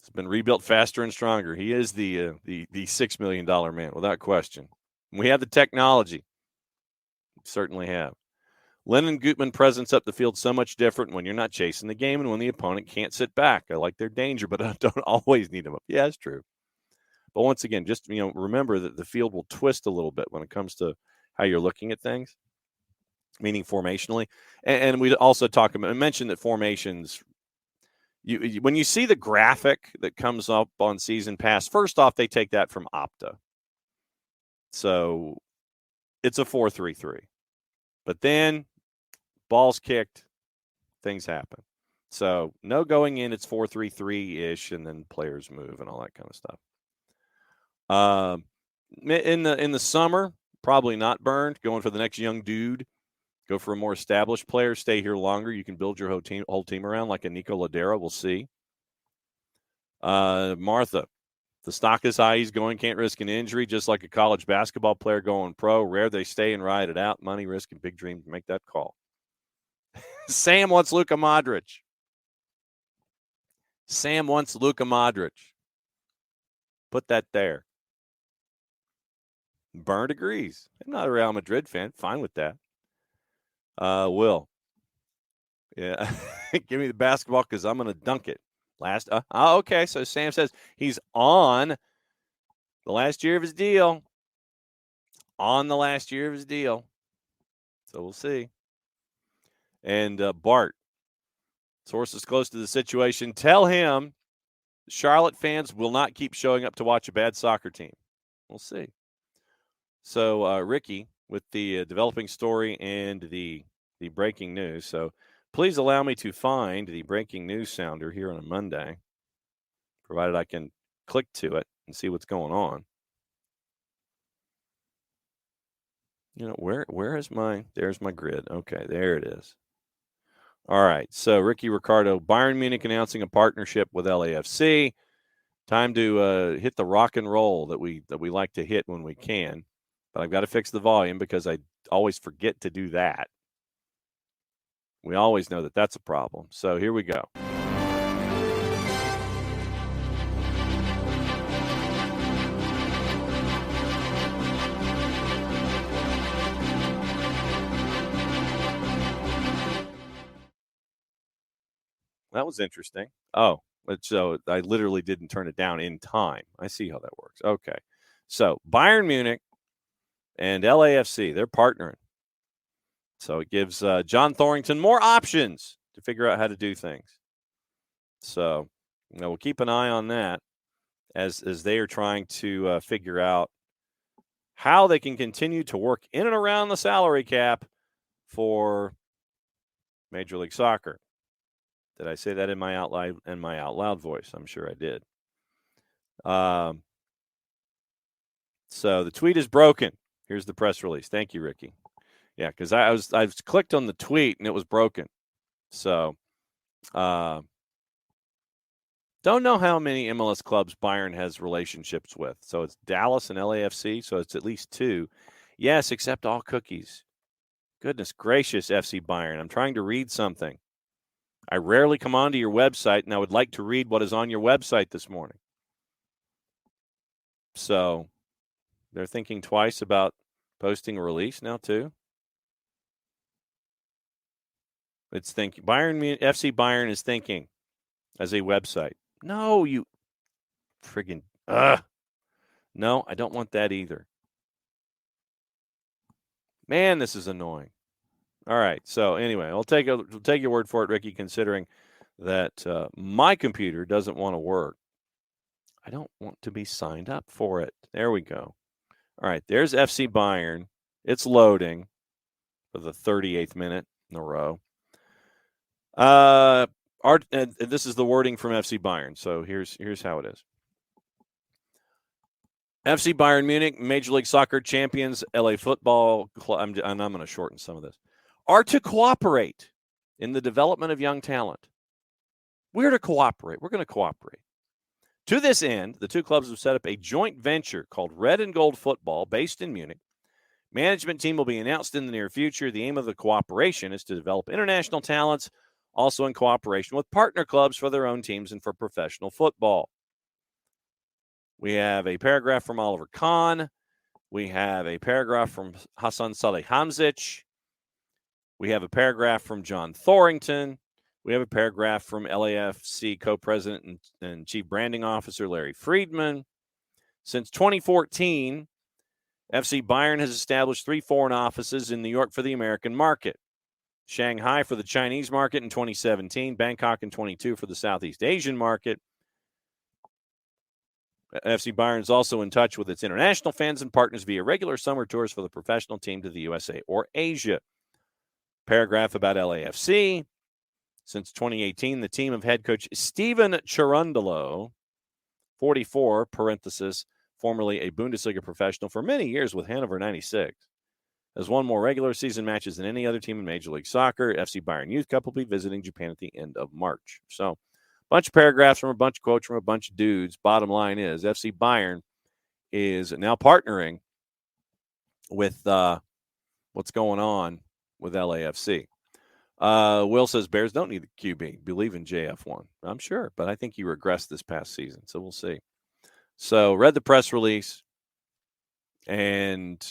has been rebuilt faster and stronger. He is the $6 million man, without question. We have the technology. We certainly have. Lennon Gutman presents up the field so much different when you're not chasing the game and when the opponent can't sit back. I like their danger, but I don't always need them up. Yeah, it's true. But once again, just remember that the field will twist a little bit when it comes to how you're looking at things, meaning formationally. And we also mentioned that formations. When you see the graphic that comes up on Season Pass, first off, they take that from Opta. So it's a 4-3-3. But then ball's kicked, things happen. So no going in, it's 4-3-3-ish, and then players move and all that kind of stuff. In the summer, probably not burned. Going for the next young dude. Go for a more established player. Stay here longer. You can build your whole team around like a Nico Ladera. We'll see. Martha, the stock is high. He's going. Can't risk an injury. Just like a college basketball player going pro. Rare they stay and ride it out. Money, risk, and big dreams. Make that call. Sam wants Luka Modric. Sam wants Luka Modric. Put that there. Byrne agrees. I'm not a Real Madrid fan. Fine with that. Will. Yeah. Give me the basketball because I'm going to dunk it. Okay. So Sam says he's on the last year of his deal. On the last year of his deal. So we'll see. And Bart, sources close to the situation, tell him Charlotte fans will not keep showing up to watch a bad soccer team. We'll see. So Ricky with the developing story and the breaking news. So please allow me to find the breaking news sounder here on a Monday, provided I can click to it and see what's going on. Where is there's my grid. Okay, there it is. All right, so Ricky Ricardo, Bayern Munich announcing a partnership with LAFC. Time to hit the rock and roll that we like to hit when we can. But I've got to fix the volume because I always forget to do that. We always know that that's a problem. So here we go. That was interesting. Oh, so I literally didn't turn it down in time. I see how that works. Okay. So Bayern Munich and LAFC, they're partnering. So it gives John Thorrington more options to figure out how to do things. So we'll keep an eye on that as they are trying to figure out how they can continue to work in and around the salary cap for Major League Soccer. Did I say that in my out loud voice? I'm sure I did. So the tweet is broken. Here's the press release. Thank you, Ricky. Yeah, because I clicked on the tweet and it was broken. So don't know how many MLS clubs Bayern has relationships with. So it's Dallas and LAFC. So it's at least 2. Yes, except all cookies. Goodness gracious, FC Bayern. I'm trying to read something. I rarely come onto your website, and I would like to read what is on your website this morning. So they're thinking twice about posting a release now, too. It's thinking. FC Bayern is thinking as a website. No, you friggin'. No, I don't want that either. Man, this is annoying. All right. So anyway, we'll take your word for it, Ricky, considering that my computer doesn't want to work. I don't want to be signed up for it. There we go. All right. There's FC Bayern. It's loading for the 38th minute in a row. This is the wording from FC Bayern. So here's how it is. FC Bayern Munich, Major League Soccer champions, LA Football Club, and I'm going to shorten some of this, are to cooperate in the development of young talent. We're to cooperate. We're going to cooperate To this end, the two clubs have set up a joint venture called Red and Gold Football based in Munich. Management team will be announced in the near future. The aim of the cooperation is to develop international talents, also in cooperation with partner clubs for their own teams and for professional football. We have a paragraph from Oliver Kahn. We have a paragraph from Hassan Salihamidzic. We have a paragraph from John Thorington. We have a paragraph from LAFC co-president and chief branding officer Larry Friedman. Since 2014, FC Bayern has established 3 foreign offices in New York for the American market, Shanghai for the Chinese market in 2017, Bangkok in 22 for the Southeast Asian market. FC Bayern is also in touch with its international fans and partners via regular summer tours for the professional team to the USA or Asia. Paragraph about LAFC. Since 2018, the team of head coach Steven Cherundolo, 44, parenthesis, formerly a Bundesliga professional for many years with Hannover 96, has won more regular season matches than any other team in Major League Soccer. FC Bayern Youth Cup will be visiting Japan at the end of March. So, a bunch of paragraphs from a bunch of quotes from a bunch of dudes. Bottom line is FC Bayern is now partnering with what's going on with LAFC. Will says Bears don't need the QB. Believe in JF1. I'm sure, but I think he regressed this past season, so we'll see. So read the press release, and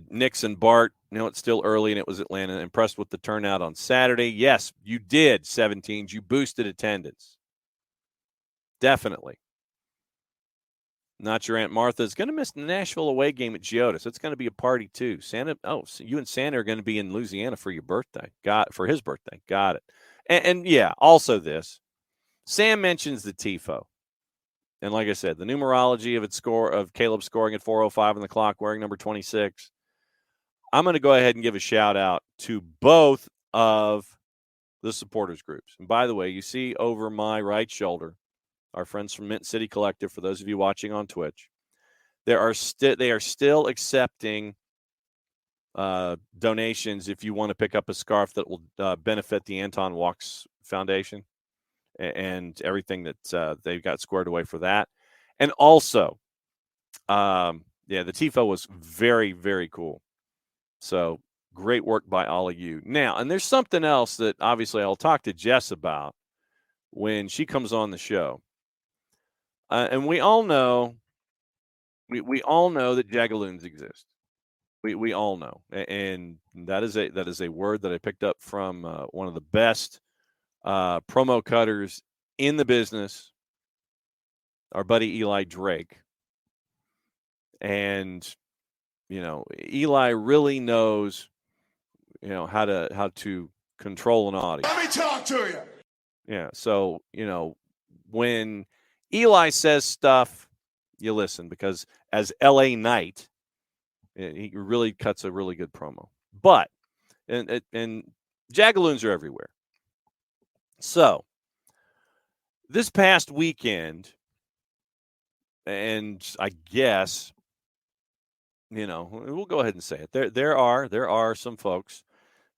Nix and Bart, it's still early, and it was Atlanta. Impressed with the turnout on Saturday. Yes, you did, 17s. You boosted attendance. Definitely. Not your Aunt Martha is going to miss the Nashville away game at Geodis. It's going to be a party, too. So you and Santa are going to be in Louisiana for your birthday. For his birthday. Got it. And yeah, also this. Sam mentions the TIFO. And like I said, the numerology of Caleb scoring at 4:05 on the clock, wearing number 26. I'm going to go ahead and give a shout out to both of the supporters groups. And by the way, you see over my right shoulder, our friends from Mint City Collective, for those of you watching on Twitch, they are still accepting donations if you want to pick up a scarf that will benefit the Anton Walks Foundation and everything that they've got squared away for that. And also, the TIFO was very, very cool. So great work by all of you. Now, and there's something else that obviously I'll talk to Jess about when she comes on the show. And we all know that Jagaloons exist. We all know, and that is a word that I picked up from one of the best promo cutters in the business, our buddy Eli Drake. And Eli really knows how to control an audience. Let me talk to you. Yeah, so when Eli says stuff, you listen, because as LA Knight, he really cuts a really good promo. But and Jagaloons are everywhere. So this past weekend, and I guess we'll go ahead and say it. There are some folks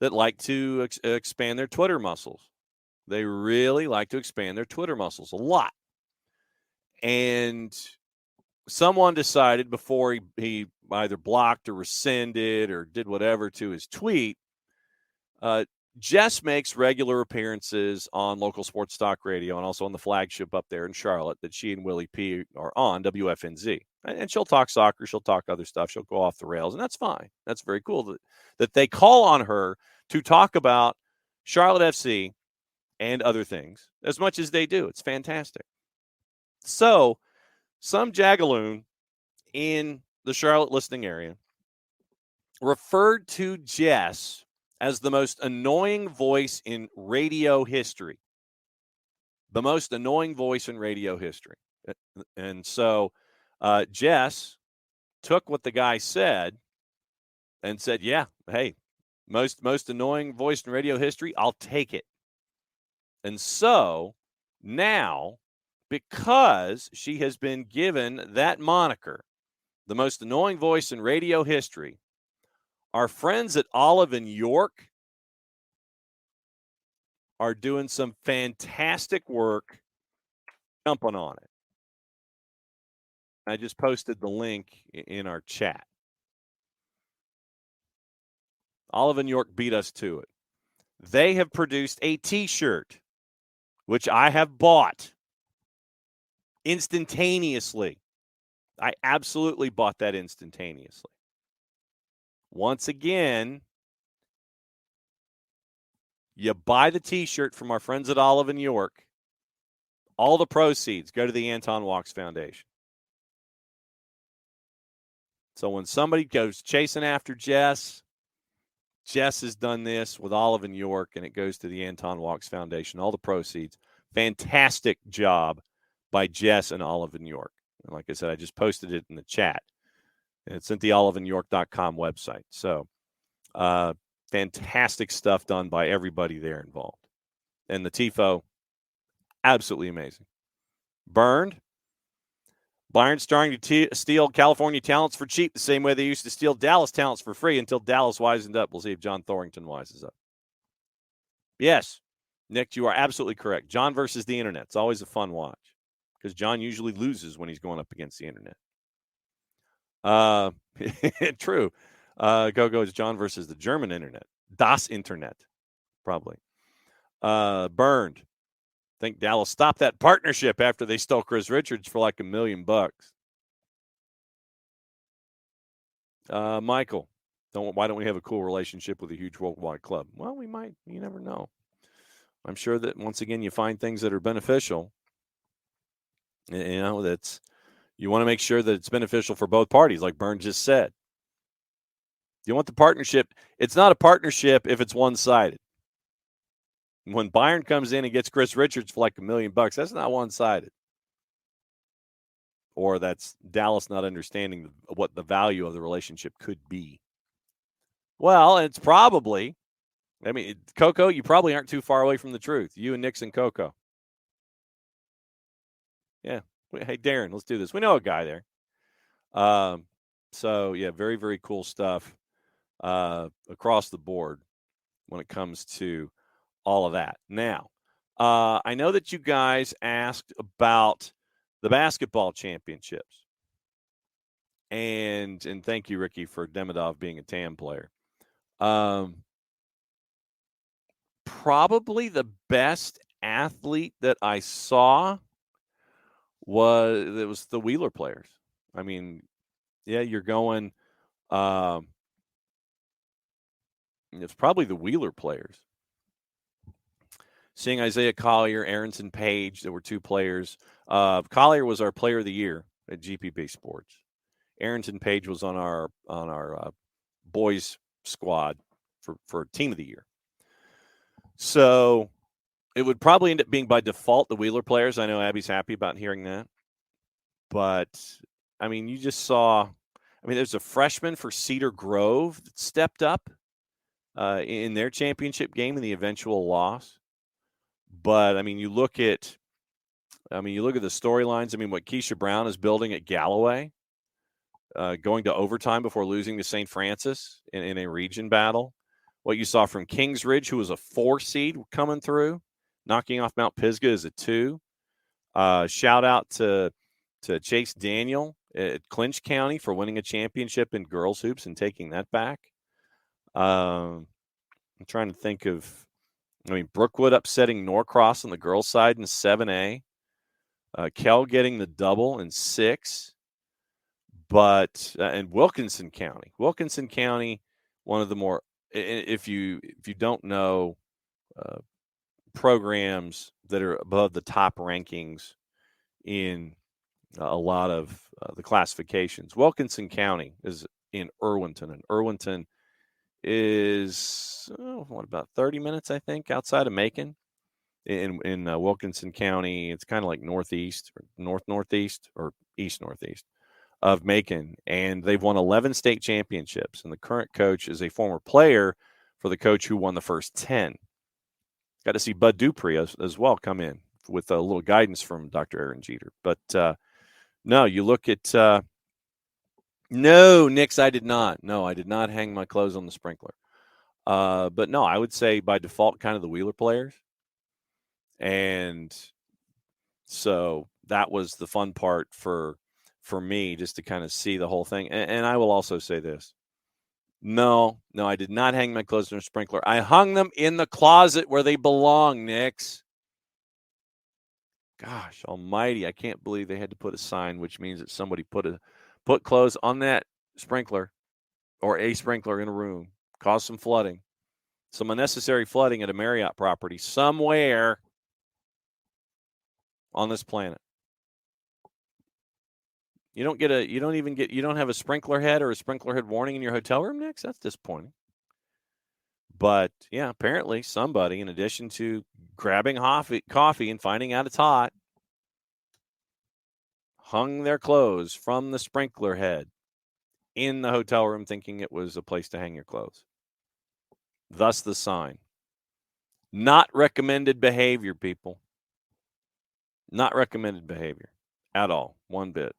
that like to expand their Twitter muscles. They really like to expand their Twitter muscles a lot. And someone decided before he either blocked or rescinded or did whatever to his tweet, Jess makes regular appearances on local sports talk radio and also on the flagship up there in Charlotte that she and Willie P are on, WFNZ. And she'll talk soccer. She'll talk other stuff. She'll go off the rails, and that's fine. That's very cool that they call on her to talk about Charlotte FC and other things as much as they do. It's fantastic. So some Jagaloon in the Charlotte listening area referred to Jess as the most annoying voice in radio history. The most annoying voice in radio history. And so Jess took what the guy said and said, yeah, hey, most annoying voice in radio history, I'll take it. And so now, because she has been given that moniker, the most annoying voice in radio history, our friends at Olive and York are doing some fantastic work jumping on it. I just posted the link in our chat. Olive and York beat us to it. They have produced a T-shirt, which I have bought instantaneously. I absolutely bought that instantaneously. Once again, you buy the T-shirt from our friends at Olive and York. All the proceeds go to the Anton Walks Foundation. So when somebody goes chasing after Jess has done this with Olive and York, and it goes to the Anton Walks Foundation. All the proceeds. Fantastic job by Jess and Olive and York. And like I said, I just posted it in the chat. And it's at the oliveandyork.com website. So fantastic stuff done by everybody there involved. And the TIFO, absolutely amazing. Burned. Bayern's starting to steal California talents for cheap the same way they used to steal Dallas talents for free until Dallas wisened up. We'll see if John Thorrington wises up. Yes, Nick, you are absolutely correct. John versus the internet. It's always a fun watch because John usually loses when he's going up against the internet. True. Go is John versus the German internet. Das Internet, probably. Burned. I think Dallas stopped that partnership after they stole Chris Richards for like $1 million. Michael, why don't we have a cool relationship with a huge worldwide club? Well, we might. You never know. I'm sure that once again you find things that are beneficial. You know, you want to make sure that it's beneficial for both parties, like Byrne just said. You want the partnership. It's not a partnership if it's one-sided. When Bayern comes in and gets Chris Richards for like $1 million, that's not one-sided. Or that's Dallas not understanding what the value of the relationship could be. Well, it's probably, Coco, you probably aren't too far away from the truth. You and Nixon Coco. Yeah. Hey, Darren, let's do this. We know a guy there. So, yeah, very, very cool stuff across the board when it comes to all of that. Now, I know that you guys asked about the basketball championships. And thank you, Ricky, for Demidov being a TAM player. Probably the best athlete that I saw was the Wheeler players. I mean, yeah, you're going it's probably the Wheeler players. Seeing Isaiah Collier, Aronson Page, there were two players. Collier was our player of the year at GPB Sports. Aronson Page was on our boys squad for team of the year. So it would probably end up being by default the Wheeler players. I know Abby's happy about hearing that. But, I mean, you just saw – there's a freshman for Cedar Grove that stepped up in their championship game in the eventual loss. But, you look at the storylines. What Keisha Brown is building at Galloway, going to overtime before losing to St. Francis in a region battle. What you saw from Kingsridge, who was a 4 seed coming through, knocking off Mount Pisgah as a 2. Shout out to Chase Daniel at Clinch County for winning a championship in girls hoops and taking that back. I'm trying to think of, Brookwood upsetting Norcross on the girls' side in 7A. Kell getting the double in 6. But and Wilkinson County, one of the more, if you don't know, programs that are above the top rankings in a lot of the classifications. Wilkinson County is in Irwinton, and Irwinton is about 30 minutes, I think, outside of Macon. In Wilkinson County, it's kind of like northeast or northeast or east-northeast of Macon, and they've won 11 state championships, and the current coach is a former player for the coach who won the first 10. Got to see Bud Dupree as well come in with a little guidance from Dr. Aaron Jeter. But no, you look at no, Nix, I did not. No, I did not hang my clothes on the sprinkler. But no, I would say by default kind of the Wheeler players. And so that was the fun part for for me just to kind of see the whole thing. And I will also say this. No, I did not hang my clothes in a sprinkler. I hung them in the closet where they belong, Nix. Gosh almighty, I can't believe they had to put a sign, which means that somebody put clothes on that sprinkler or a sprinkler in a room, caused some flooding, some unnecessary flooding at a Marriott property somewhere on this planet. You don't have a sprinkler head or a sprinkler head warning in your hotel room, Nix? That's disappointing. But, yeah, apparently somebody, in addition to grabbing coffee and finding out it's hot, hung their clothes from the sprinkler head in the hotel room thinking it was a place to hang your clothes. Thus the sign. Not recommended behavior, people. Not recommended behavior at all, one bit.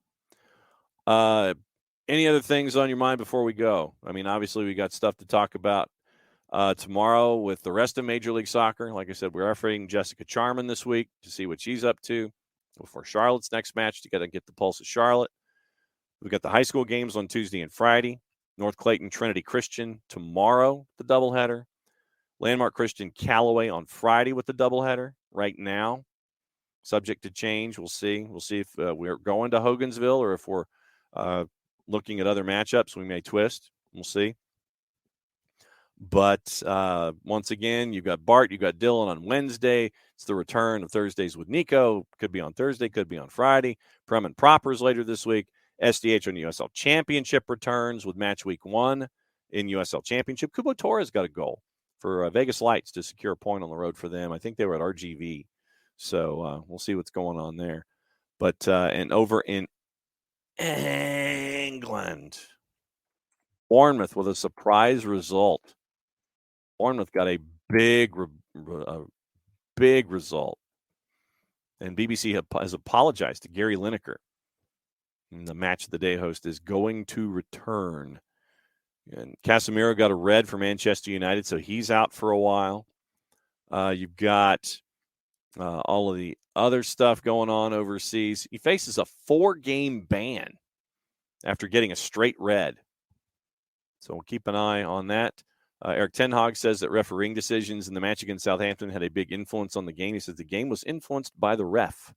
Any other things on your mind before we go? I mean, obviously we got stuff to talk about tomorrow with the rest of Major League Soccer. Like I said, we're refereeing Jessica Charman this week to see what she's up to before Charlotte's next match to get the pulse of Charlotte. We've got the high school games on Tuesday and Friday. North Clayton Trinity Christian tomorrow, the doubleheader. Landmark Christian Callaway on Friday with the doubleheader right now. Subject to change. We'll see. We'll see if we're going to Hogansville or if we're looking at other matchups. We may twist. We'll see. But once again, you've got Bart, you've got Dylan on Wednesday. It's the return of Thursdays with Nico. Could be on Thursday, could be on Friday. Prem and Propers later this week. SDH on USL Championship returns with match week 1 in USL Championship. Kubo Torres got a goal for Vegas Lights to secure a point on the road for them. I think they were at RGV. So we'll see what's going on there. But and over in England, Bournemouth with a surprise result. Bournemouth got a big result. And BBC has apologized to Gary Lineker. And the match of the day host is going to return. And Casemiro got a red for Manchester United, so he's out for a while. You've got all of the other stuff going on overseas. He faces a 4-game ban after getting a straight red. So we'll keep an eye on that. Eric Ten Hag says that refereeing decisions in the match against Southampton had a big influence on the game. He says the game was influenced by the ref.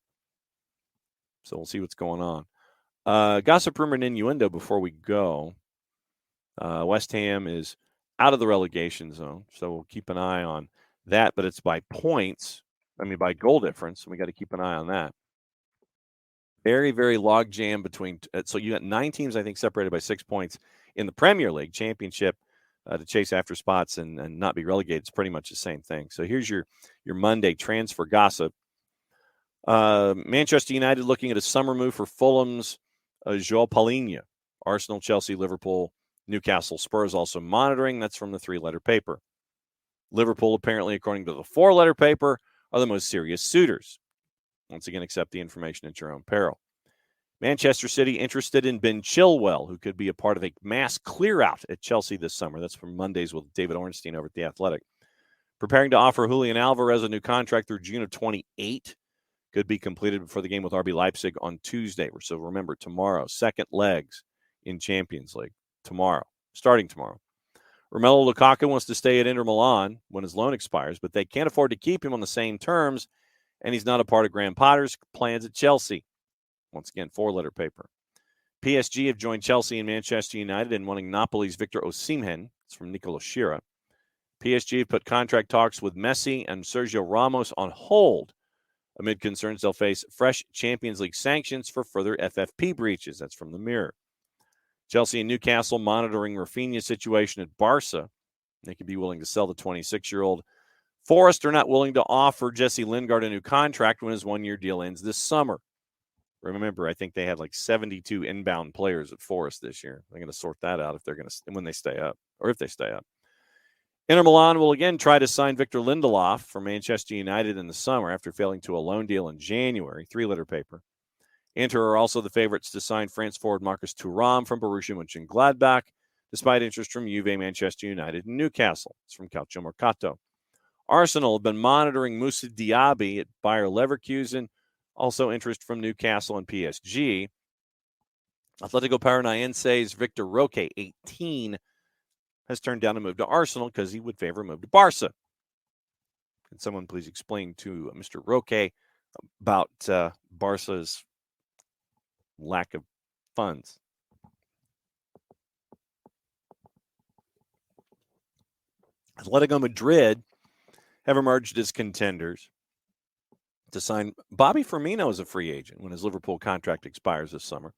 So we'll see what's going on. Gossip, rumor, and innuendo before we go. West Ham is out of the relegation zone, so we'll keep an eye on that. But it's by points. By goal difference, and we got to keep an eye on that. Very, very log jam between. So you got 9 teams, I think, separated by 6 points in the Premier League Championship to chase after spots and not be relegated. It's pretty much the same thing. So here's your Monday transfer gossip. Manchester United looking at a summer move for Fulham's João Palhinha. Arsenal, Chelsea, Liverpool, Newcastle, Spurs also monitoring. That's from the 3-letter paper. Liverpool, apparently, according to the 4-letter paper, are the most serious suitors. Once again, accept the information at your own peril. Manchester City interested in Ben Chilwell, who could be a part of a mass clear-out at Chelsea this summer. That's from Mondays with David Ornstein over at The Athletic. Preparing to offer Julian Alvarez a new contract through June of 28. Could be completed before the game with RB Leipzig on Tuesday. So remember, tomorrow, second legs in Champions League. Starting tomorrow. Romelu Lukaku wants to stay at Inter Milan when his loan expires, but they can't afford to keep him on the same terms, and he's not a part of Graham Potter's plans at Chelsea. Once again, 4-letter paper. PSG have joined Chelsea and Manchester United in wanting Napoli's Victor Osimhen. It's from Nicolo Schira. PSG have put contract talks with Messi and Sergio Ramos on hold amid concerns they'll face fresh Champions League sanctions for further FFP breaches. That's from the Mirror. Chelsea and Newcastle monitoring Rafinha's situation at Barca. They could be willing to sell the 26-year-old. Forest are not willing to offer Jesse Lingard a new contract when his 1-year deal ends this summer. Remember, I think they had like 72 inbound players at Forest this year. They're going to sort that out when they stay up, or if they stay up. Inter Milan will again try to sign Victor Lindelof for Manchester United in the summer after failing to a loan deal in January. 3-letter paper. Inter are also the favorites to sign France forward Marcus Thuram from Borussia Mönchengladbach, despite interest from Juve, Manchester United, and Newcastle. It's from Calcio Mercato. Arsenal have been monitoring Moussa Diaby at Bayer Leverkusen, also interest from Newcastle and PSG. Atletico Paranaense's Victor Roque, 18, has turned down a move to Arsenal because he would favor a move to Barca. Can someone please explain to Mr. Roque about Barca's lack of funds? Atletico Madrid have emerged as contenders to sign Bobby Firmino as a free agent when his Liverpool contract expires this summer.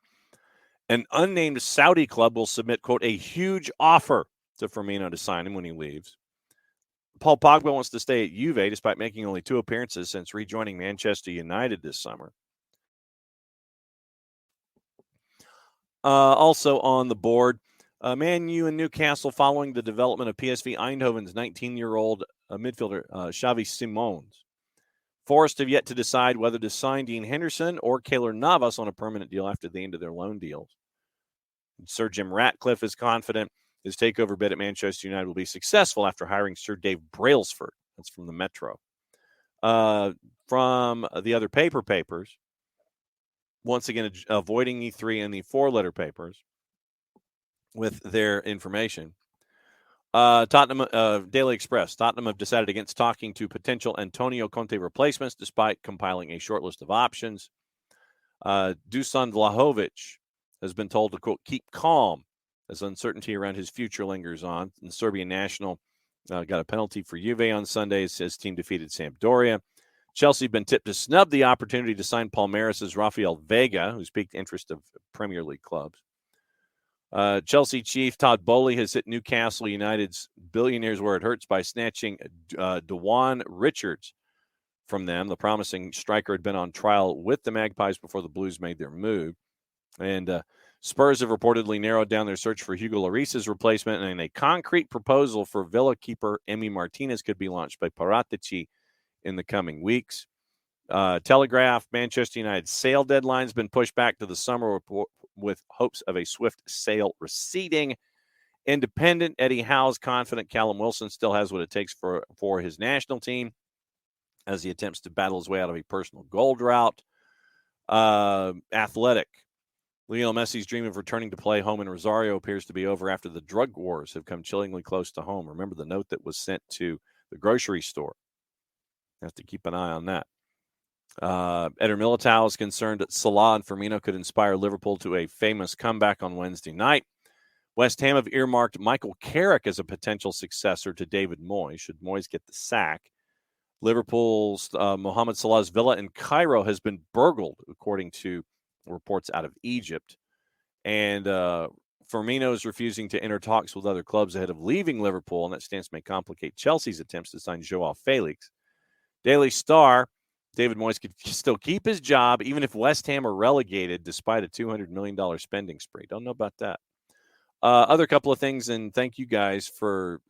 An unnamed Saudi club will submit, quote, a huge offer to Firmino to sign him when he leaves. Paul Pogba wants to stay at Juve despite making only 2 appearances since rejoining Manchester United this summer. Also on the board, Man U and Newcastle following the development of PSV Eindhoven's 19-year-old midfielder Xavi Simons. Forest have yet to decide whether to sign Dean Henderson or Keylor Navas on a permanent deal after the end of their loan deals. Sir Jim Ratcliffe is confident his takeover bid at Manchester United will be successful after hiring Sir Dave Brailsford. That's from the Metro. From the other papers, once again, avoiding E3 and the 4-letter papers with their information. Tottenham, Daily Express. Tottenham have decided against talking to potential Antonio Conte replacements despite compiling a short list of options. Dusan Vlahovic has been told to, quote, keep calm as uncertainty around his future lingers on. And the Serbian national got a penalty for Juve on Sunday as his team defeated Sampdoria. Chelsea have been tipped to snub the opportunity to sign Palmeiras' Rafael Veiga, who's piqued interest of Premier League clubs. Chelsea chief Todd Boehly has hit Newcastle United's billionaires where it hurts by snatching Dewan Richards from them. The promising striker had been on trial with the Magpies before the Blues made their move. And Spurs have reportedly narrowed down their search for Hugo Lloris's replacement, and a concrete proposal for Villa keeper Emi Martinez could be launched by Paratici in the coming weeks. Telegraph, Manchester United's sale deadline has been pushed back to the summer with hopes of a swift sale receding. Independent, Eddie Howe's confident Callum Wilson still has what it takes for his national team as he attempts to battle his way out of a personal goal drought. Athletic, Lionel Messi's dream of returning to play home in Rosario appears to be over after the drug wars have come chillingly close to home. Remember the note that was sent to the grocery store. Have to keep an eye on that. Eder Militao is concerned that Salah and Firmino could inspire Liverpool to a famous comeback on Wednesday night. West Ham have earmarked Michael Carrick as a potential successor to David Moyes, should Moyes get the sack. Liverpool's Mohamed Salah's villa in Cairo has been burgled, according to reports out of Egypt. And Firmino is refusing to enter talks with other clubs ahead of leaving Liverpool, and that stance may complicate Chelsea's attempts to sign Joao Felix. Daily Star, David Moyes could still keep his job even if West Ham are relegated despite a $200 million spending spree. Don't know about that. Other couple of things, and thank you guys for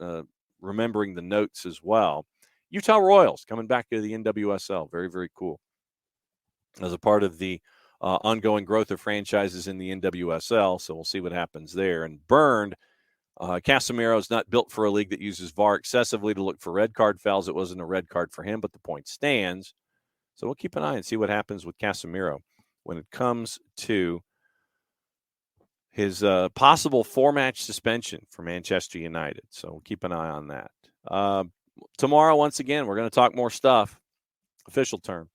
remembering the notes as well. Utah Royals coming back to the NWSL. Very, very cool. As a part of the ongoing growth of franchises in the NWSL, so we'll see what happens there. And Burned, Casemiro is not built for a league that uses VAR excessively to look for red card fouls. It wasn't a red card for him, but the point stands. So we'll keep an eye and see what happens with Casemiro when it comes to his possible 4-match suspension for Manchester United. So we'll keep an eye on that. Tomorrow, once again, we're going to talk more stuff. Official term.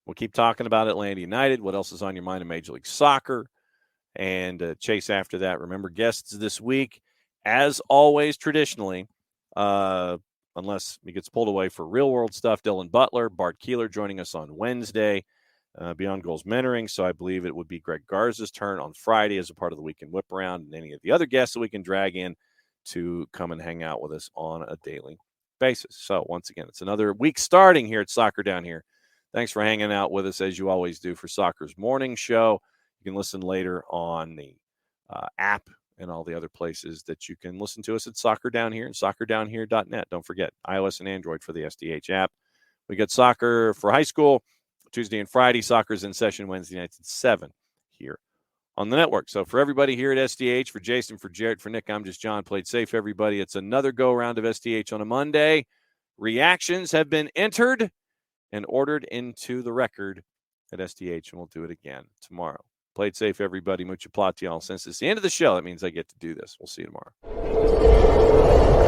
We'll keep talking about Atlanta United. What else is on your mind in Major League Soccer? And chase after that. Remember, guests this week, as always, traditionally, unless he gets pulled away for real-world stuff, Dylan Butler, Bart Keeler joining us on Wednesday, Beyond Goals Mentoring. So I believe it would be Greg Garza's turn on Friday as a part of the Weekend Whip Around, and any of the other guests that we can drag in to come and hang out with us on a daily basis. So once again, it's another week starting here at Soccer Down Here. Thanks for hanging out with us as you always do for Soccer's morning show. You can listen later on the app and all the other places that you can listen to us at Soccer Down Here and soccerdownhere.net. Don't forget, iOS and Android for the SDH app. We got soccer for high school Tuesday and Friday. Soccer's in session Wednesday nights at 7 here on the network. So for everybody here at SDH, for Jason, for Jarrett, for Nick, I'm just John. Played safe, everybody. It's another go-around of SDH on a Monday. Reactions have been entered and ordered into the record at SDH, and we'll do it again tomorrow. Play it safe, everybody. Mucho platial. Since it's the end of the show, that means I get to do this. We'll see you tomorrow.